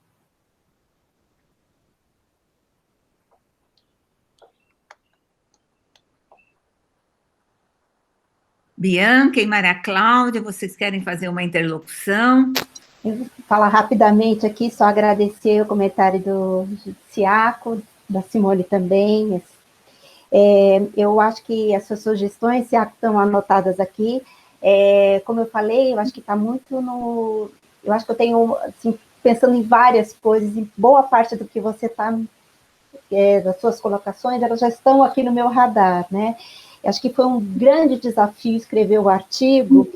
Bianca e Maria Cláudia, vocês querem fazer uma interlocução? Eu vou falar rapidamente aqui, só agradecer o comentário do Ciaco, da Simone também. Eu acho que as suas sugestões, Ciaco, estão anotadas aqui. Como eu falei, eu acho que está muito no... Eu acho que eu tenho, assim, pensando em várias coisas, em boa parte do que você está... das suas colocações, elas já estão aqui no meu radar, né? Eu acho que foi um grande desafio escrever o artigo,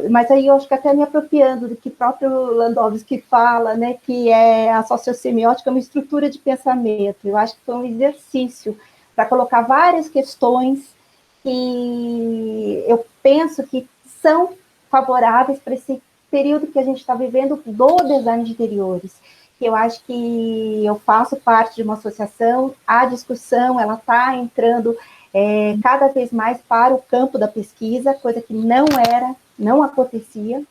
mas aí eu acho que até me apropriando do que o próprio Landowski fala, né, que a sociossemiótica é uma estrutura de pensamento. Eu acho que foi um exercício para colocar várias questões que eu penso que são favoráveis para esse período que a gente está vivendo do design de interiores. Que eu acho que eu faço parte de uma associação, a discussão ela está entrando cada vez mais para o campo da pesquisa, coisa que não acontecia.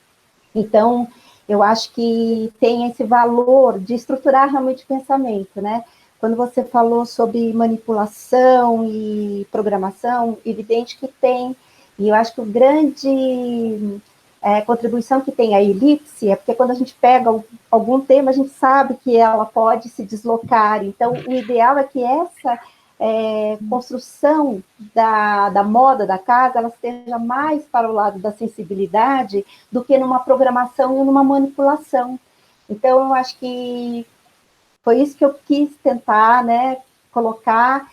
Então, eu acho que tem esse valor de estruturar realmente o pensamento, né? Quando você falou sobre manipulação e programação, evidente que tem, e eu acho que o grande contribuição que tem a elipse é porque quando a gente pega algum tema, a gente sabe que ela pode se deslocar, então o ideal é que essa construção da moda da casa, ela esteja mais para o lado da sensibilidade do que numa programação e numa manipulação. Então, eu acho que foi isso que eu quis tentar, né, colocar,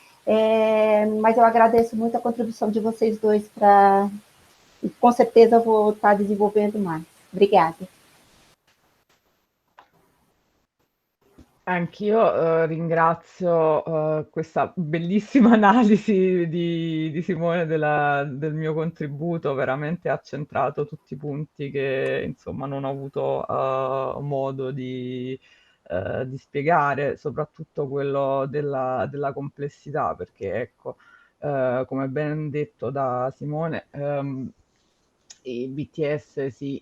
mas eu agradeço muito a contribuição de vocês dois e com certeza eu vou estar desenvolvendo mais. Obrigada. Anch'io ringrazio questa bellissima analisi di Simone del mio contributo, veramente ha centrato tutti i punti che insomma non ho avuto modo di spiegare, soprattutto quello della complessità, perché ecco, come ben detto da Simone, i BTS si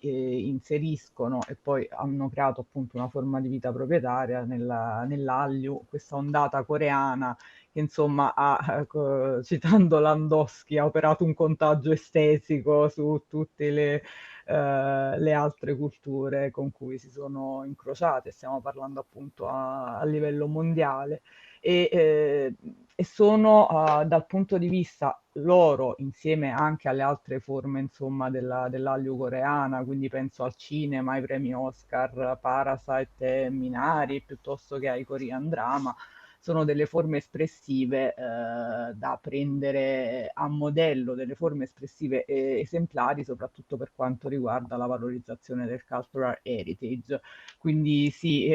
inseriscono e poi hanno creato appunto una forma di vita proprietaria nell'Hallyu, questa ondata coreana che insomma citando Landowski, ha operato un contagio estetico su tutte le altre culture con cui si sono incrociate, stiamo parlando appunto a livello mondiale. E sono dal punto di vista loro, insieme anche alle altre forme insomma dell'Hallyu coreana, quindi penso al cinema, ai premi Oscar, Parasite e Minari, piuttosto che ai Korean drama, sono delle forme espressive da prendere a modello, delle forme espressive esemplari, soprattutto per quanto riguarda la valorizzazione del cultural heritage. Quindi sì,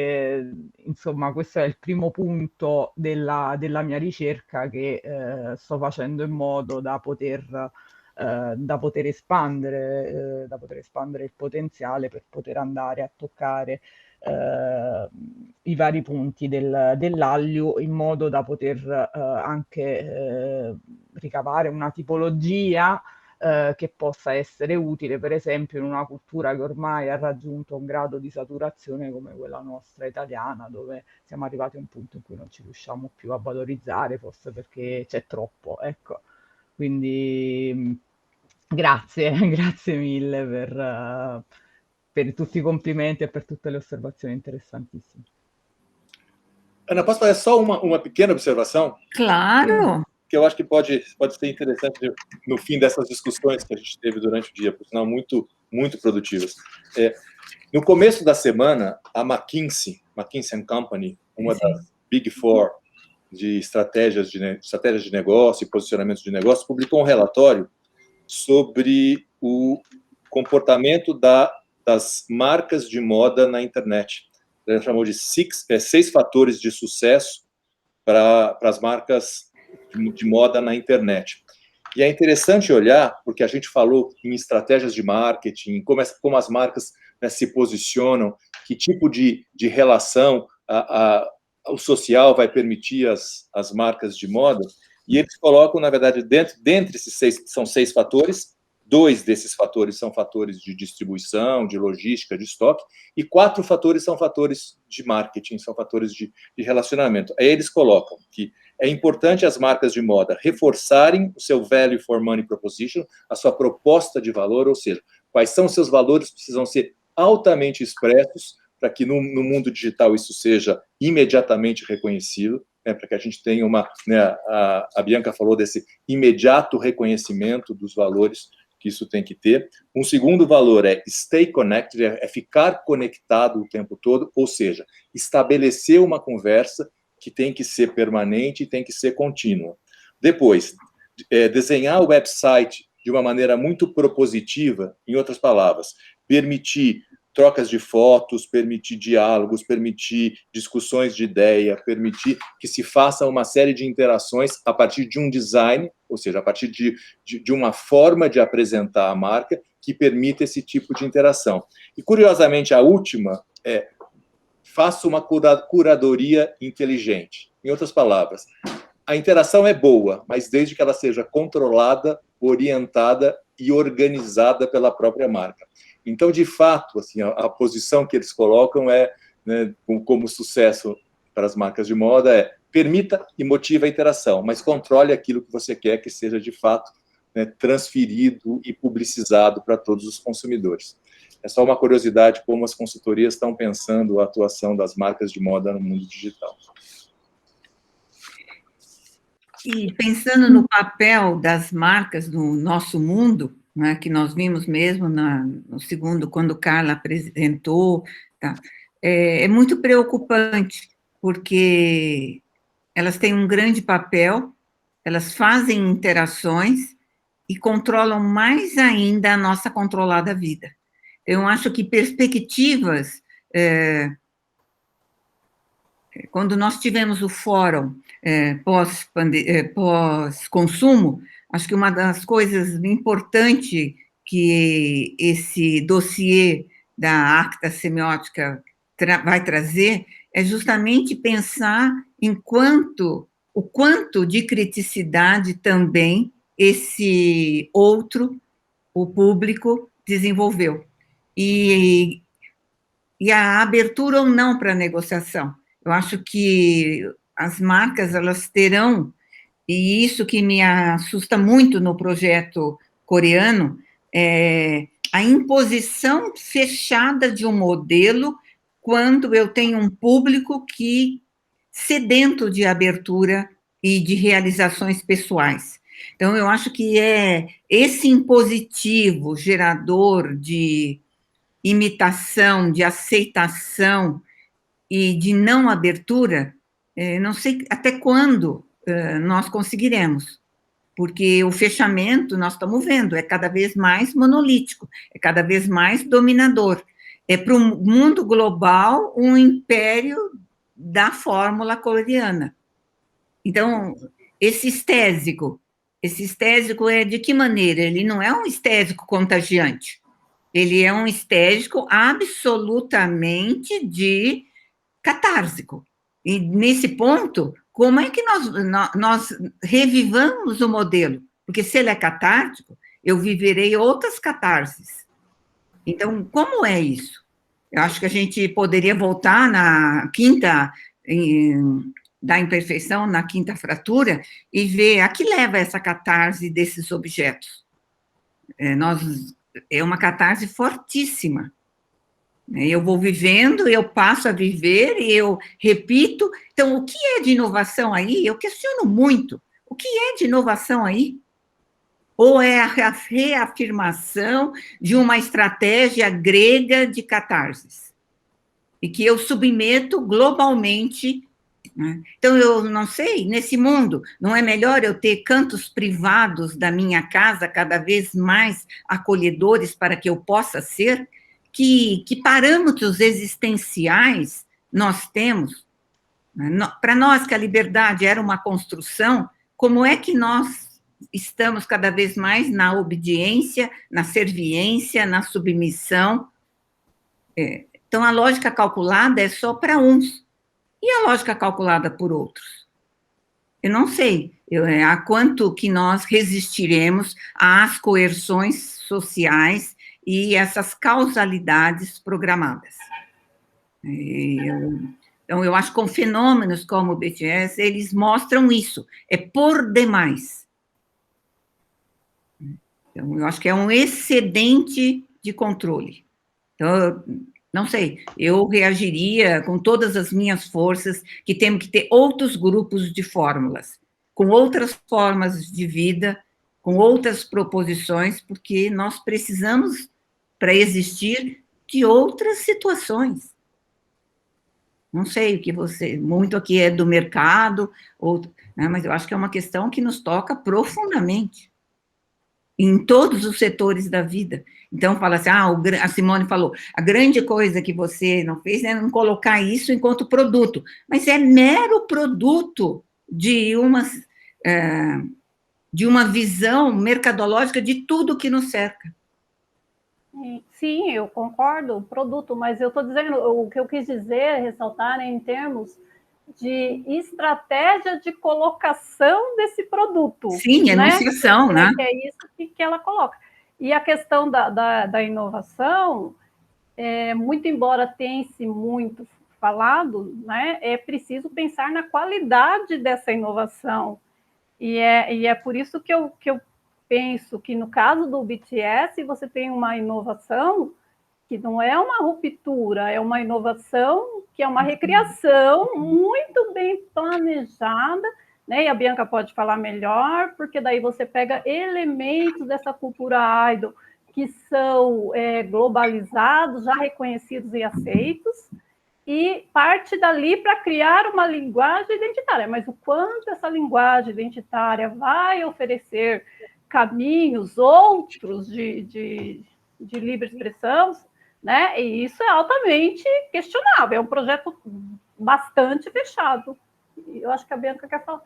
insomma, questo è il primo punto della mia ricerca che sto facendo in modo da poter da poter espandere il potenziale per poter andare a toccare i vari punti dell'allio, in modo da poter anche ricavare una tipologia che possa essere utile, per esempio, in una cultura che ormai ha raggiunto un grado di saturazione come quella nostra italiana, dove siamo arrivati a un punto in cui non ci riusciamo più a valorizzare, forse perché c'è troppo, ecco. Quindi grazie, grazie mille per tutti i complimenti e per tutte le osservazioni interessantissime. Ana, posso fazer só uma pequena observação? Claro. Que eu acho que pode ser interessante no fim dessas discussões que a gente teve durante o dia, por sinal, muito, muito produtivas. No começo da semana, a McKinsey & Company, uma das Big Four de estratégias de negócio e posicionamento de negócio, publicou um relatório sobre o comportamento das marcas de moda na internet. Ele chamou de 6 fatores de sucesso para as marcas de moda na internet. E é interessante olhar, porque a gente falou em estratégias de marketing, como as marcas, né, se posicionam, que tipo de relação o social vai permitir as marcas de moda, e eles colocam, na verdade, dentre esses 6, são 6 fatores, 2 desses fatores são fatores de distribuição, de logística, de estoque, e 4 fatores são fatores de marketing, são fatores de relacionamento. Aí eles colocam que é importante as marcas de moda reforçarem o seu value for money proposition, a sua proposta de valor, ou seja, quais são os seus valores precisam ser altamente expressos para que no mundo digital isso seja imediatamente reconhecido, né, para que a gente tenha a Bianca falou desse imediato reconhecimento dos valores que isso tem que ter. Um segundo valor é stay connected, é ficar conectado o tempo todo, ou seja, estabelecer uma conversa que tem que ser permanente e tem que ser contínua. Depois, desenhar o website de uma maneira muito propositiva, em outras palavras, permitir trocas de fotos, permitir diálogos, permitir discussões de ideia, permitir que se faça uma série de interações a partir de um design, ou seja, a partir de uma forma de apresentar a marca que permita esse tipo de interação. E, curiosamente, a última é faça uma curadoria inteligente. Em outras palavras, a interação é boa, mas desde que ela seja controlada, orientada e organizada pela própria marca. Então, de fato, assim, a posição que eles colocam né, como sucesso para as marcas de moda permita e motive a interação, mas controle aquilo que você quer que seja, de fato, né, transferido e publicizado para todos os consumidores. É só uma curiosidade como as consultorias estão pensando a atuação das marcas de moda no mundo digital. E pensando no papel das marcas no nosso mundo, né, que nós vimos mesmo no segundo, quando Carla apresentou, tá, é muito preocupante, porque elas têm um grande papel, elas fazem interações e controlam mais ainda a nossa controlada vida. Eu acho que perspectivas... Quando nós tivemos o fórum pós-consumo, acho que uma das coisas importantes que esse dossiê da Acta Semiótica vai trazer é justamente pensar o quanto de criticidade também esse outro, o público, desenvolveu. E a abertura ou não para a negociação. Eu acho que as marcas, elas terão, e isso que me assusta muito no projeto coreano, é a imposição fechada de um modelo quando eu tenho um público que sedento de abertura e de realizações pessoais. Então, eu acho que é esse impositivo gerador de imitação, de aceitação e de não abertura, não sei até quando nós conseguiremos, porque o fechamento, nós estamos vendo, é cada vez mais monolítico, é cada vez mais dominador. É para o mundo global um império da fórmula coreana. Então, esse estésico, Esse estésico é de que maneira? Ele não é um estésico contagiante. Ele é um estésico absolutamente de catársico. E, nesse ponto, como é que nós revivamos o modelo? Porque se ele é catártico, eu viverei outras catarses. Então, como é isso? Eu acho que a gente poderia voltar na quinta da imperfeição, na quinta fratura, e ver a que leva essa catarse desses objetos. É uma catarse fortíssima. Eu vou vivendo, eu passo a viver, e eu repito. Então, o que é de inovação aí? Eu questiono muito. O que é de inovação aí? Ou é a reafirmação de uma estratégia grega de catarses? E que eu submeto globalmente, né? Então, eu não sei, nesse mundo, não é melhor eu ter cantos privados da minha casa cada vez mais acolhedores para que eu possa ser? Que parâmetros existenciais nós temos? Para nós que a liberdade era uma construção, como é que nós estamos cada vez mais na obediência, na serviência, na submissão? Então, a lógica calculada é só para uns. E a lógica calculada por outros? Eu não sei a quanto que nós resistiremos às coerções sociais e essas causalidades programadas. Então, eu acho que com fenômenos como o BTS, eles mostram isso, é por demais. Então, eu acho que é um excedente de controle. Então, não sei, eu reagiria com todas as minhas forças, que temos que ter outros grupos de fórmulas, com outras formas de vida, com outras proposições, porque nós precisamos, para existir, de outras situações. Não sei o que muito aqui é do mercado, né, mas eu acho que é uma questão que nos toca profundamente, em todos os setores da vida. Então, fala assim, a Simone falou, a grande coisa que você não fez é não colocar isso enquanto produto, mas é mero produto de uma visão mercadológica de tudo que nos cerca. Sim, eu concordo, produto, mas eu estou dizendo, o que eu quis dizer, ressaltar, em termos de estratégia de colocação desse produto. Sim, enunciação, né? Que é isso que ela coloca. E a questão da inovação, muito embora tenha-se muito falado, né, é preciso pensar na qualidade dessa inovação. E é por isso que eu penso que, no caso do BTS, você tem uma inovação que não é uma ruptura, é uma inovação que é uma recriação muito bem planejada, né? E a Bianca pode falar melhor, porque daí você pega elementos dessa cultura idol que são globalizados, já reconhecidos e aceitos, e parte dali para criar uma linguagem identitária. Mas o quanto essa linguagem identitária vai oferecer caminhos outros de livre expressão, né? E isso é altamente questionável, é um projeto bastante fechado. Eu acho que a Bianca quer falar.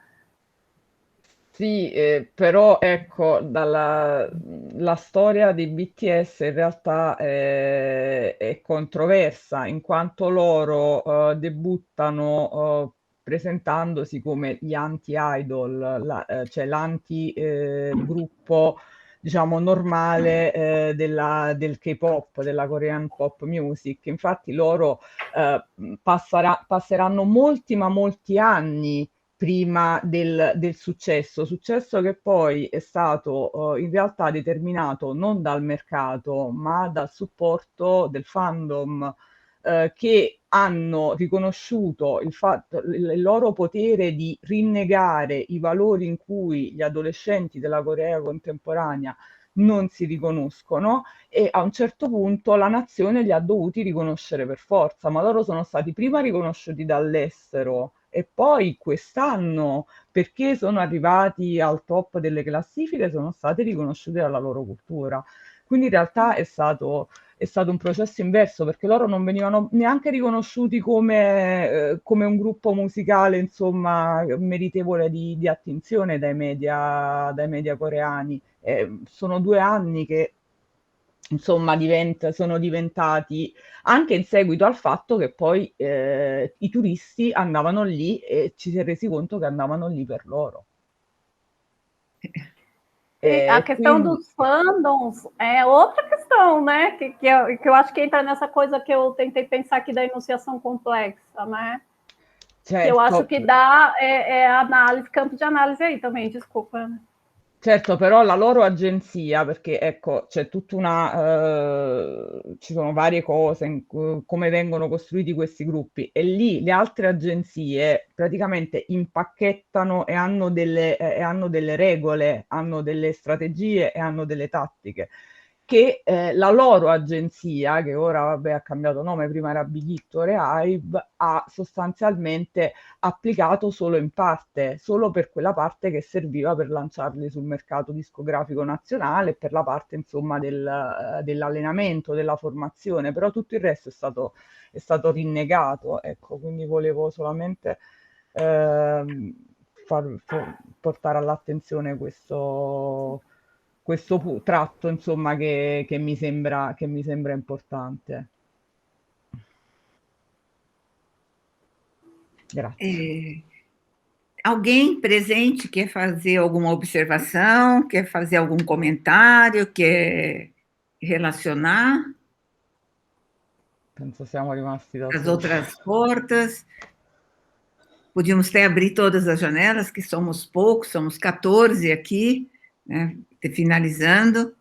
Sì, però ecco, la storia di BTS in realtà è controversa, in quanto loro debuttano presentandosi come gli anti-idol, cioè l'anti-gruppo, diciamo, normale del K-pop, della Korean pop music. Infatti loro passeranno molti, ma molti anni prima del successo che poi è stato in realtà determinato non dal mercato, ma dal supporto del fandom, che hanno riconosciuto il loro potere di rinnegare i valori in cui gli adolescenti della Corea contemporanea non si riconoscono, e a un certo punto la nazione li ha dovuti riconoscere per forza, ma loro sono stati prima riconosciuti dall'estero e poi quest'anno, perché sono arrivati al top delle classifiche, sono stati riconosciuti dalla loro cultura. Quindi in realtà è stato un processo inverso, perché loro non venivano neanche riconosciuti come un gruppo musicale, insomma, meritevole di attenzione dai media coreani. Sono 2 anni che, insomma, sono diventati, anche in seguito al fatto che poi i turisti andavano lì e ci si è resi conto che andavano lì per loro. E a questão Quindi, dos fandoms é outra questão, né? Que eu acho que entra nessa coisa que eu tentei pensar aqui da enunciação complexa, né? Que eu acho certo, que dá análise, campo de análise aí também, desculpa. Né? certo, però la loro agenzia, perché ecco, c'è tutta ci sono varie cose come vengono costruiti questi gruppi, e lì le altre agenzie praticamente impacchettano e hanno delle regole, hanno delle strategie e hanno delle tattiche che la loro agenzia, che ora vabbè ha cambiato nome, prima era Bigit, ora è Hybe, ha sostanzialmente applicato solo in parte, solo per quella parte che serviva per lanciarli sul mercato discografico nazionale, per la parte insomma dell'allenamento, della formazione, però tutto il resto è stato rinnegato, ecco, quindi volevo solamente portare all'attenzione questo tratto, insomma, che mi sembra importante. Grazie. Alguém presente quer fazer alguma observação, quer fazer algum comentário, quer relacionar Penso siamo rimasti da as soli. outras portas? Podíamos até abrir todas as janelas, que somos poucos, somos 14 aqui, né, finalizando.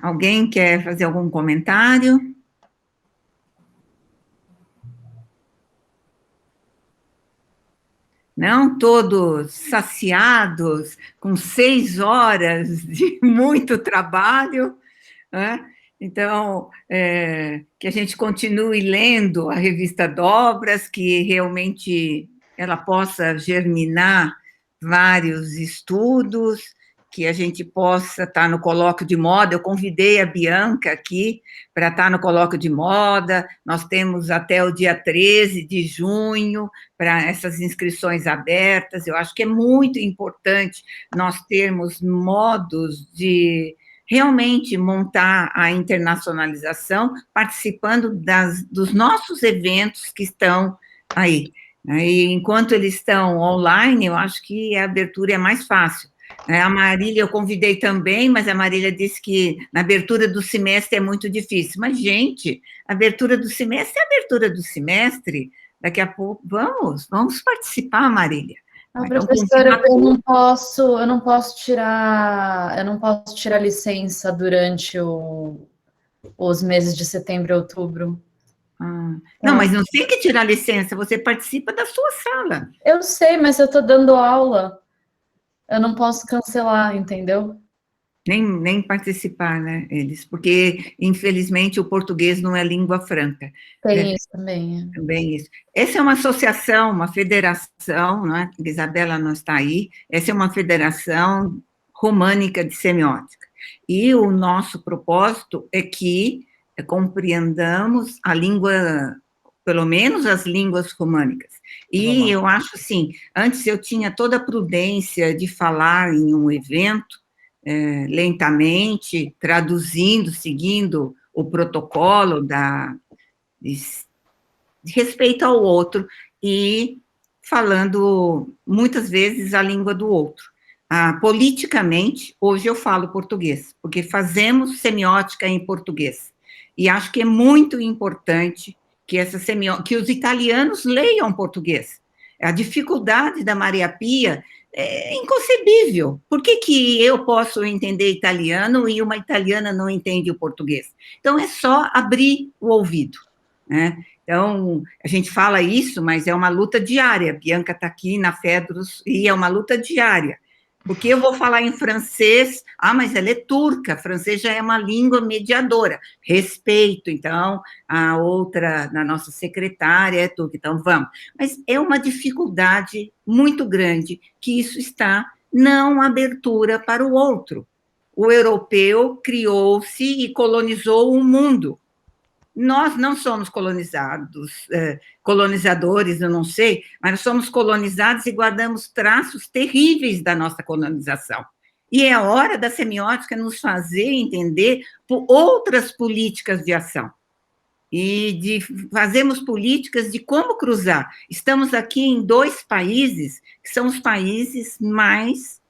Alguém quer fazer algum comentário? Não? Todos saciados, com 6 horas de muito trabalho, né? Então, que a gente continue lendo a revista Dobras, que realmente ela possa germinar vários estudos, que a gente possa estar no colóquio de moda. Eu convidei a Bianca aqui para estar no colóquio de moda. Nós temos até o dia 13 de junho para essas inscrições abertas. Eu acho que é muito importante nós termos modos de realmente montar a internacionalização, participando dos nossos eventos que estão aí. E enquanto eles estão online, eu acho que a abertura é mais fácil. A Marília eu convidei também, mas a Marília disse que na abertura do semestre é muito difícil. Mas, gente, a abertura do semestre é a abertura do semestre. Daqui a pouco, vamos participar, Marília. Professora, eu não posso tirar licença durante os meses de setembro e outubro. Não, mas não tem que tirar licença, você participa da sua sala. Eu sei, mas eu estou dando aula. Eu não posso cancelar, entendeu? Nem participar, né, eles, porque, infelizmente, o português não é língua franca. Tem isso também. Também isso. Essa é uma associação, uma federação, né, a Isabela não está aí, essa é uma federação românica de semiótica. E o nosso propósito é que compreendamos a língua, pelo menos as línguas românicas. E eu acho assim, antes eu tinha toda a prudência de falar em um evento, lentamente, traduzindo, seguindo o protocolo de respeito ao outro e falando muitas vezes a língua do outro. Politicamente, hoje eu falo português, porque fazemos semiótica em português. E acho que é muito importante que os italianos leiam português. A dificuldade da Maria Pia é inconcebível. Por que eu posso entender italiano e uma italiana não entende o português? Então, é só abrir o ouvido, né? Então, a gente fala isso, mas é uma luta diária. A Bianca está aqui na FEDRUS e é uma luta diária. Porque eu vou falar em francês, mas ela é turca, francês já é uma língua mediadora, respeito, então, a outra, na nossa secretária é turca, então vamos. Mas é uma dificuldade muito grande que isso está não abertura para o outro. O europeu criou-se e colonizou o mundo. Nós não somos colonizadores, eu não sei, mas nós somos colonizados e guardamos traços terríveis da nossa colonização. E é hora da semiótica nos fazer entender por outras políticas de ação. E de fazermos políticas de como cruzar. Estamos aqui em 2 países, que são os países mais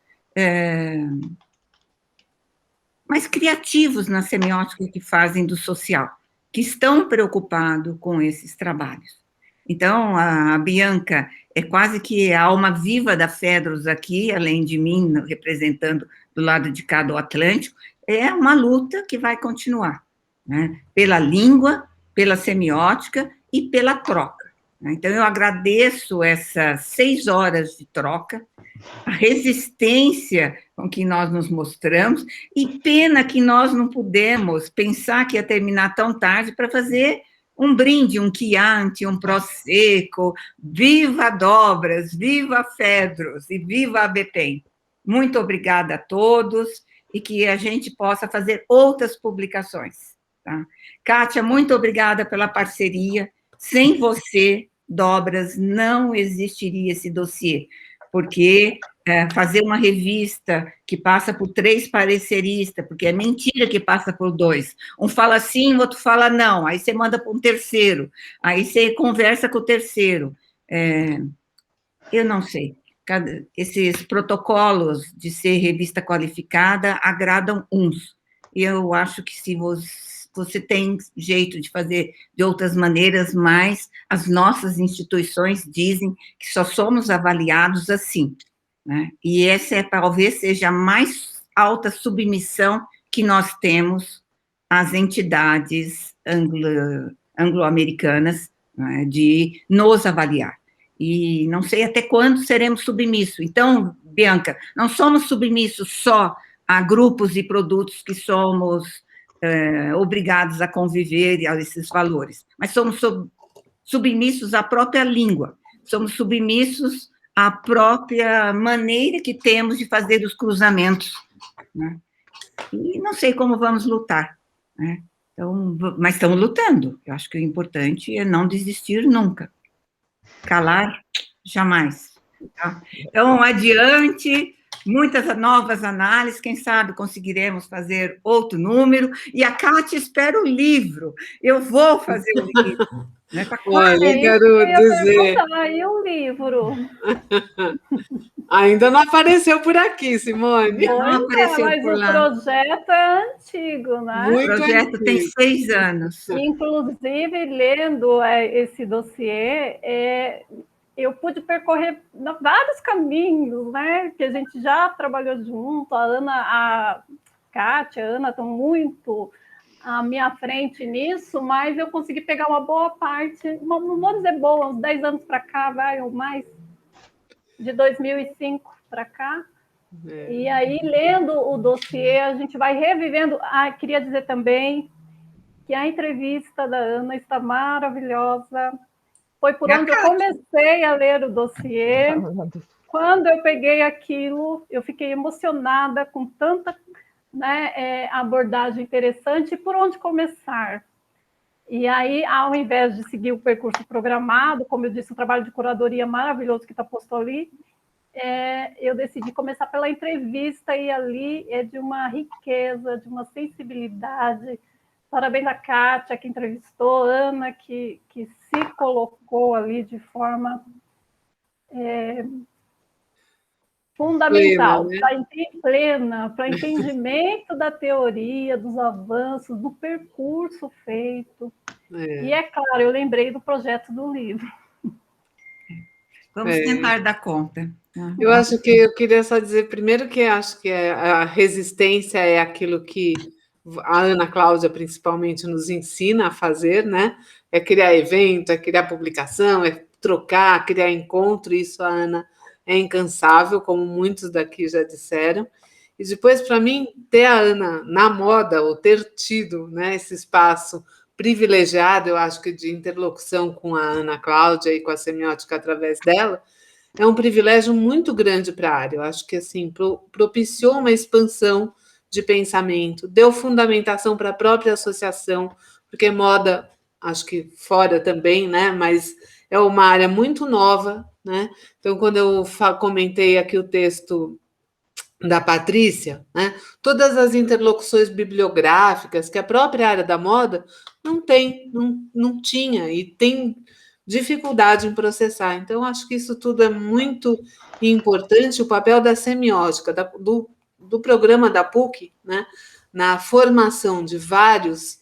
criativos na semiótica que fazem do social, que estão preocupados com esses trabalhos. Então, a Bianca é quase que a alma viva da Fedros aqui, além de mim, representando do lado de cá do Atlântico, é uma luta que vai continuar, né? Pela língua, pela semiótica e pela troca. Então, eu agradeço essas 6 horas de troca, a resistência com que nós nos mostramos, e pena que nós não pudemos pensar que ia terminar tão tarde para fazer um brinde, um Chianti, um Prosecco, viva Dobras, viva Fedros e viva a BPEM. Muito obrigada a todos e que a gente possa fazer outras publicações. Tá? Kátia, muito obrigada pela parceria. Sem você, Dobras, não existiria esse dossiê, porque fazer uma revista que passa por 3 pareceristas, porque é mentira que passa por 2. Um fala sim, o outro fala não, aí você manda para um terceiro, aí você conversa com o terceiro. Eu não sei. Esses protocolos de ser revista qualificada agradam uns. E eu acho que se você tem jeito de fazer de outras maneiras, mas as nossas instituições dizem que só somos avaliados assim, né? E essa talvez seja a mais alta submissão que nós temos às entidades anglo-americanas, né, de nos avaliar. E não sei até quando seremos submissos. Então, Bianca, não somos submissos só a grupos e produtos que somos obrigados a conviver a esses valores, mas somos submissos à própria língua, somos submissos à própria maneira que temos de fazer os cruzamentos, né? E não sei como vamos lutar, né? Então, mas estamos lutando. Eu acho que o importante é não desistir nunca. Calar, jamais. Tá? Então, adiante, muitas novas análises, quem sabe conseguiremos fazer outro número, e a Kátia espera o livro, eu vou fazer o livro. Né? Tá Olha, eu quero dizer... Aí o livro. Ainda não apareceu por aqui, Simone. Não apareceu mas por lá. O projeto é antigo, né? O projeto antigo. Tem 6 anos. Inclusive, lendo esse dossiê, eu pude percorrer vários caminhos, né? Que a gente já trabalhou junto, a Ana, a Kátia, a Ana estão muito à minha frente nisso, mas eu consegui pegar uma boa parte, não vou dizer boa, uns 10 anos para cá, vai, ou mais, de 2005 para cá. E aí, lendo o dossiê, a gente vai revivendo. Queria dizer também que a entrevista da Ana está maravilhosa. Foi por onde eu comecei a ler o dossiê. Quando eu peguei aquilo, eu fiquei emocionada com tanta, né, abordagem interessante. E por onde começar? E aí, ao invés de seguir o percurso programado, como eu disse, um trabalho de curadoria maravilhoso que está posto ali, eu decidi começar pela entrevista, e ali é de uma riqueza, de uma sensibilidade. Parabéns a Kátia, que entrevistou, Ana, que se colocou ali de forma fundamental, plena, para entendimento da teoria, dos avanços, do percurso feito. E, claro, eu lembrei do projeto do livro. Vamos tentar dar conta. Eu acho que eu queria só dizer, primeiro, que acho que a resistência é aquilo que a Ana Cláudia, principalmente, nos ensina a fazer, né? É criar evento, é criar publicação, é trocar, criar encontro, isso a Ana é incansável, como muitos daqui já disseram. E depois, para mim, ter a Ana na moda, ou ter tido, né, esse espaço privilegiado, eu acho que de interlocução com a Ana Cláudia e com a semiótica através dela, é um privilégio muito grande para a área. Eu acho que assim propiciou uma expansão de pensamento, deu fundamentação para a própria associação, porque moda, acho que fora também, né? Mas é uma área muito nova, né? Então, quando eu comentei aqui o texto da Patrícia, né? Todas as interlocuções bibliográficas que a própria área da moda não tem, não tinha, e tem dificuldade em processar. Então, acho que isso tudo é muito importante, o papel da semiótica, do programa da PUC, né? Na formação de vários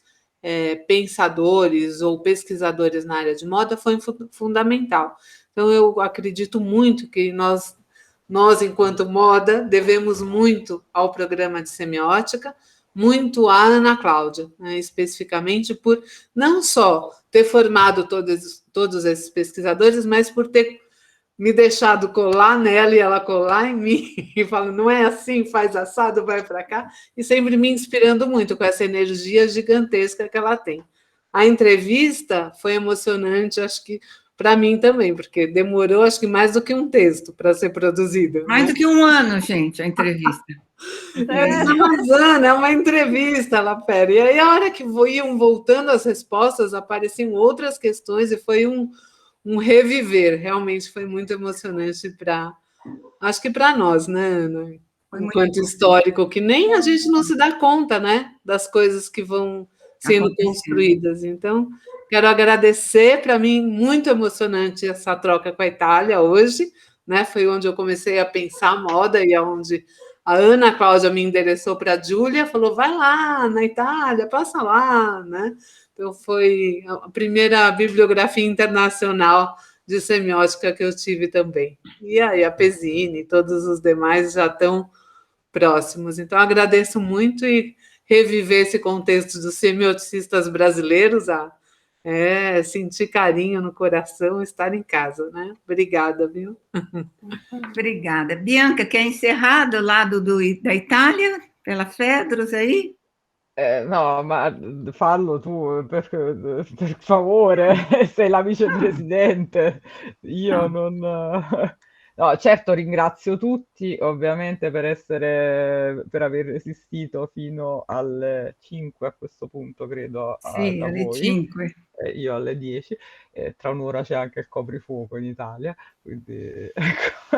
pensadores ou pesquisadores na área de moda foi fundamental. Então, eu acredito muito que nós, enquanto moda, devemos muito ao programa de semiótica, muito à Ana Cláudia, né, especificamente por não só ter formado todos esses pesquisadores, mas por ter me deixado colar nela e ela colar em mim, e falando, não é assim, faz assado, vai para cá, e sempre me inspirando muito com essa energia gigantesca que ela tem. A entrevista foi emocionante, acho que para mim também, porque demorou, acho que mais do que um texto para ser produzido. Mais do que um ano, gente, a entrevista. É uma entrevista lá, pera. E aí, a hora que iam voltando as respostas, apareciam outras questões e foi um reviver. Realmente foi muito emocionante acho que para nós, né, Ana? Enquanto histórico, que nem a gente não se dá conta, né, das coisas que vão sendo construídas. Então, quero agradecer, para mim, muito emocionante essa troca com a Itália hoje, né? Foi onde eu comecei a pensar moda e onde a Ana Cláudia me endereçou para a Júlia, falou, vai lá na Itália, passa lá, né? Então, foi a primeira bibliografia internacional de semiótica que eu tive também. E aí a Pesini e todos os demais já estão próximos. Então, agradeço muito e reviver esse contexto dos semioticistas brasileiros, sentir carinho no coração, estar em casa, né? Obrigada, viu? Obrigada. Bianca, quer encerrar do lado da Itália, pela Fedros aí? No, ma fallo tu, per favore, sei la vicepresidente. Io non... No, certo, ringrazio tutti, ovviamente, per aver resistito fino alle 5 a questo punto, credo, Sì, da alle voi. 5. Io alle 10. Tra un'ora c'è anche il coprifuoco in Italia, quindi ecco.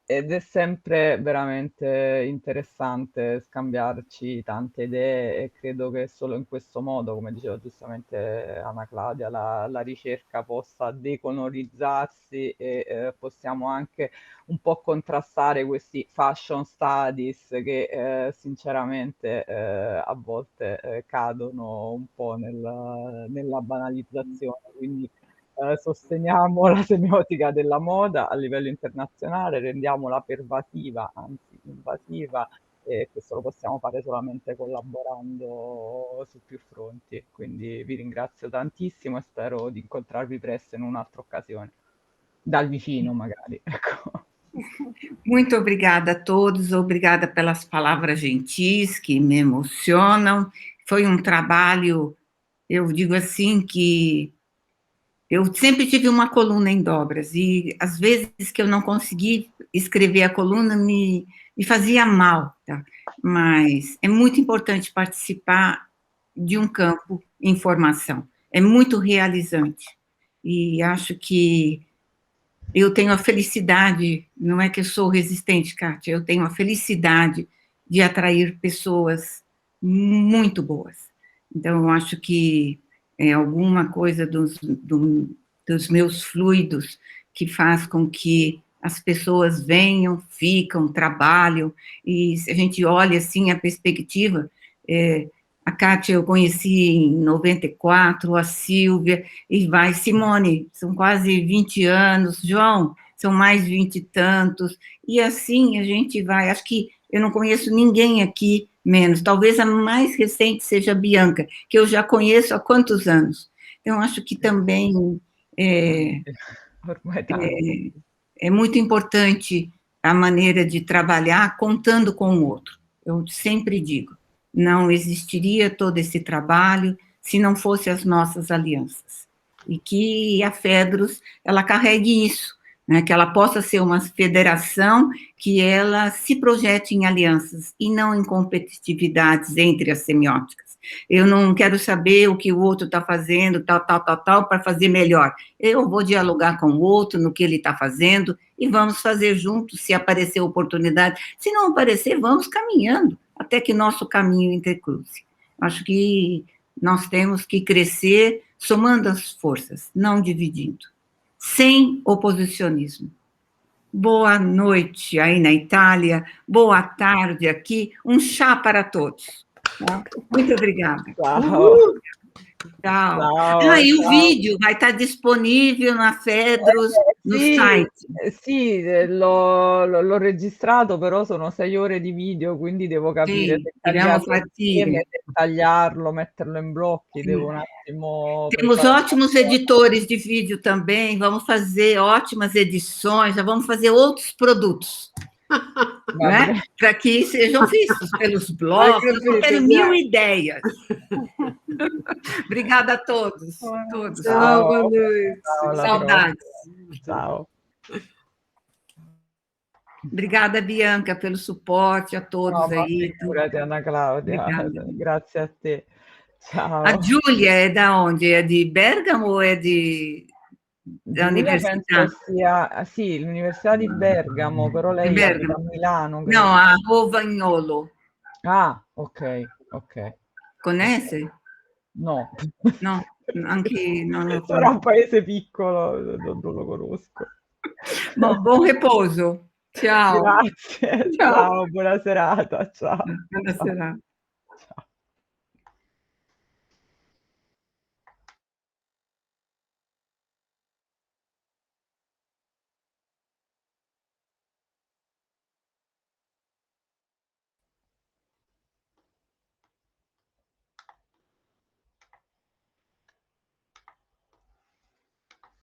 Ed è sempre veramente interessante scambiarci tante idee e credo che solo in questo modo, come diceva giustamente Anna Claudia, la ricerca possa decolonizzarsi e possiamo anche un po' contrastare questi fashion studies che sinceramente a volte cadono un po' nella banalizzazione. Quindi sosteniamo la semiotica della moda a livello internazionale, rendiamola pervasiva, anzi invasiva, e questo lo possiamo fare solamente collaborando su più fronti. Quindi vi ringrazio tantissimo e spero di incontrarvi presto in un'altra occasione, dal vicino magari. Ecco. Muito obrigada a todos, obrigada pelas palavras gentis que me emocionam. Foi um trabalho, eu digo assim, que eu sempre tive uma coluna em dobras, e às vezes que eu não consegui escrever a coluna me fazia mal, tá? Mas é muito importante participar de um campo em formação, é muito realizante, e acho que eu tenho a felicidade, não é que eu sou resistente, Kátia, eu tenho a felicidade de atrair pessoas muito boas. Então, eu acho que é alguma coisa dos meus fluidos que faz com que as pessoas venham, ficam, trabalham, e se a gente olha, assim, a perspectiva, a Kátia eu conheci em 94, a Silvia, e vai, Simone, são quase 20 anos, João, são mais 20 e tantos, e assim a gente vai, acho que eu não conheço ninguém aqui menos, talvez a mais recente seja a Bianca, que eu já conheço há quantos anos, então acho que também ormai tanti. É muito importante a maneira de trabalhar contando com o outro. Eu sempre digo, não existiria todo esse trabalho se não fosse as nossas alianças. E que a FEDRUS, ela carregue isso, né, que ela possa ser uma federação que ela se projete em alianças e não em competitividades entre as semióticas. Eu não quero saber o que o outro está fazendo, tal, para fazer melhor. Eu vou dialogar com o outro no que ele está fazendo e vamos fazer juntos, se aparecer oportunidade. Se não aparecer, vamos caminhando até que nosso caminho intercruze. Acho que nós temos que crescer somando as forças, não dividindo, sem oposicionismo. Boa noite aí na Itália, boa tarde aqui, um chá para todos. Tá? Muito obrigada. Ciao. Ciao. E o vídeo vai estar disponível na FEDRUS, no site. Sì, l'ho registrato, però sono 6 ore di video, quindi devo capire se tagliarlo insieme, se tagliarlo, metterlo in blocchi, devo un attimo... Temos ótimos editores de vídeo também, vamos fazer ótimas edições, já vamos fazer outros produtos. Né? Para que sejam vistos pelos blogs, eu quero 1000 ideias. Obrigada a todos. Tchau, boa noite. Saudades. Ciao. Obrigada, Bianca, pelo suporte a todos aí. Figurati, Anna Claudia, grazie a te. Ciao. A Giulia è da onde? È di Bergamo o è da università? Penso sia, sì, l'Università di Bergamo, però lei è a Milano. Credo. No, a Rovagnolo. Ah, ok. Conosce? No. No, anche non lo Sarà un paese piccolo, non lo conosco. Buon riposo. Ciao. Grazie. Ciao, buona serata. Ciao. Buona serata. Ciao.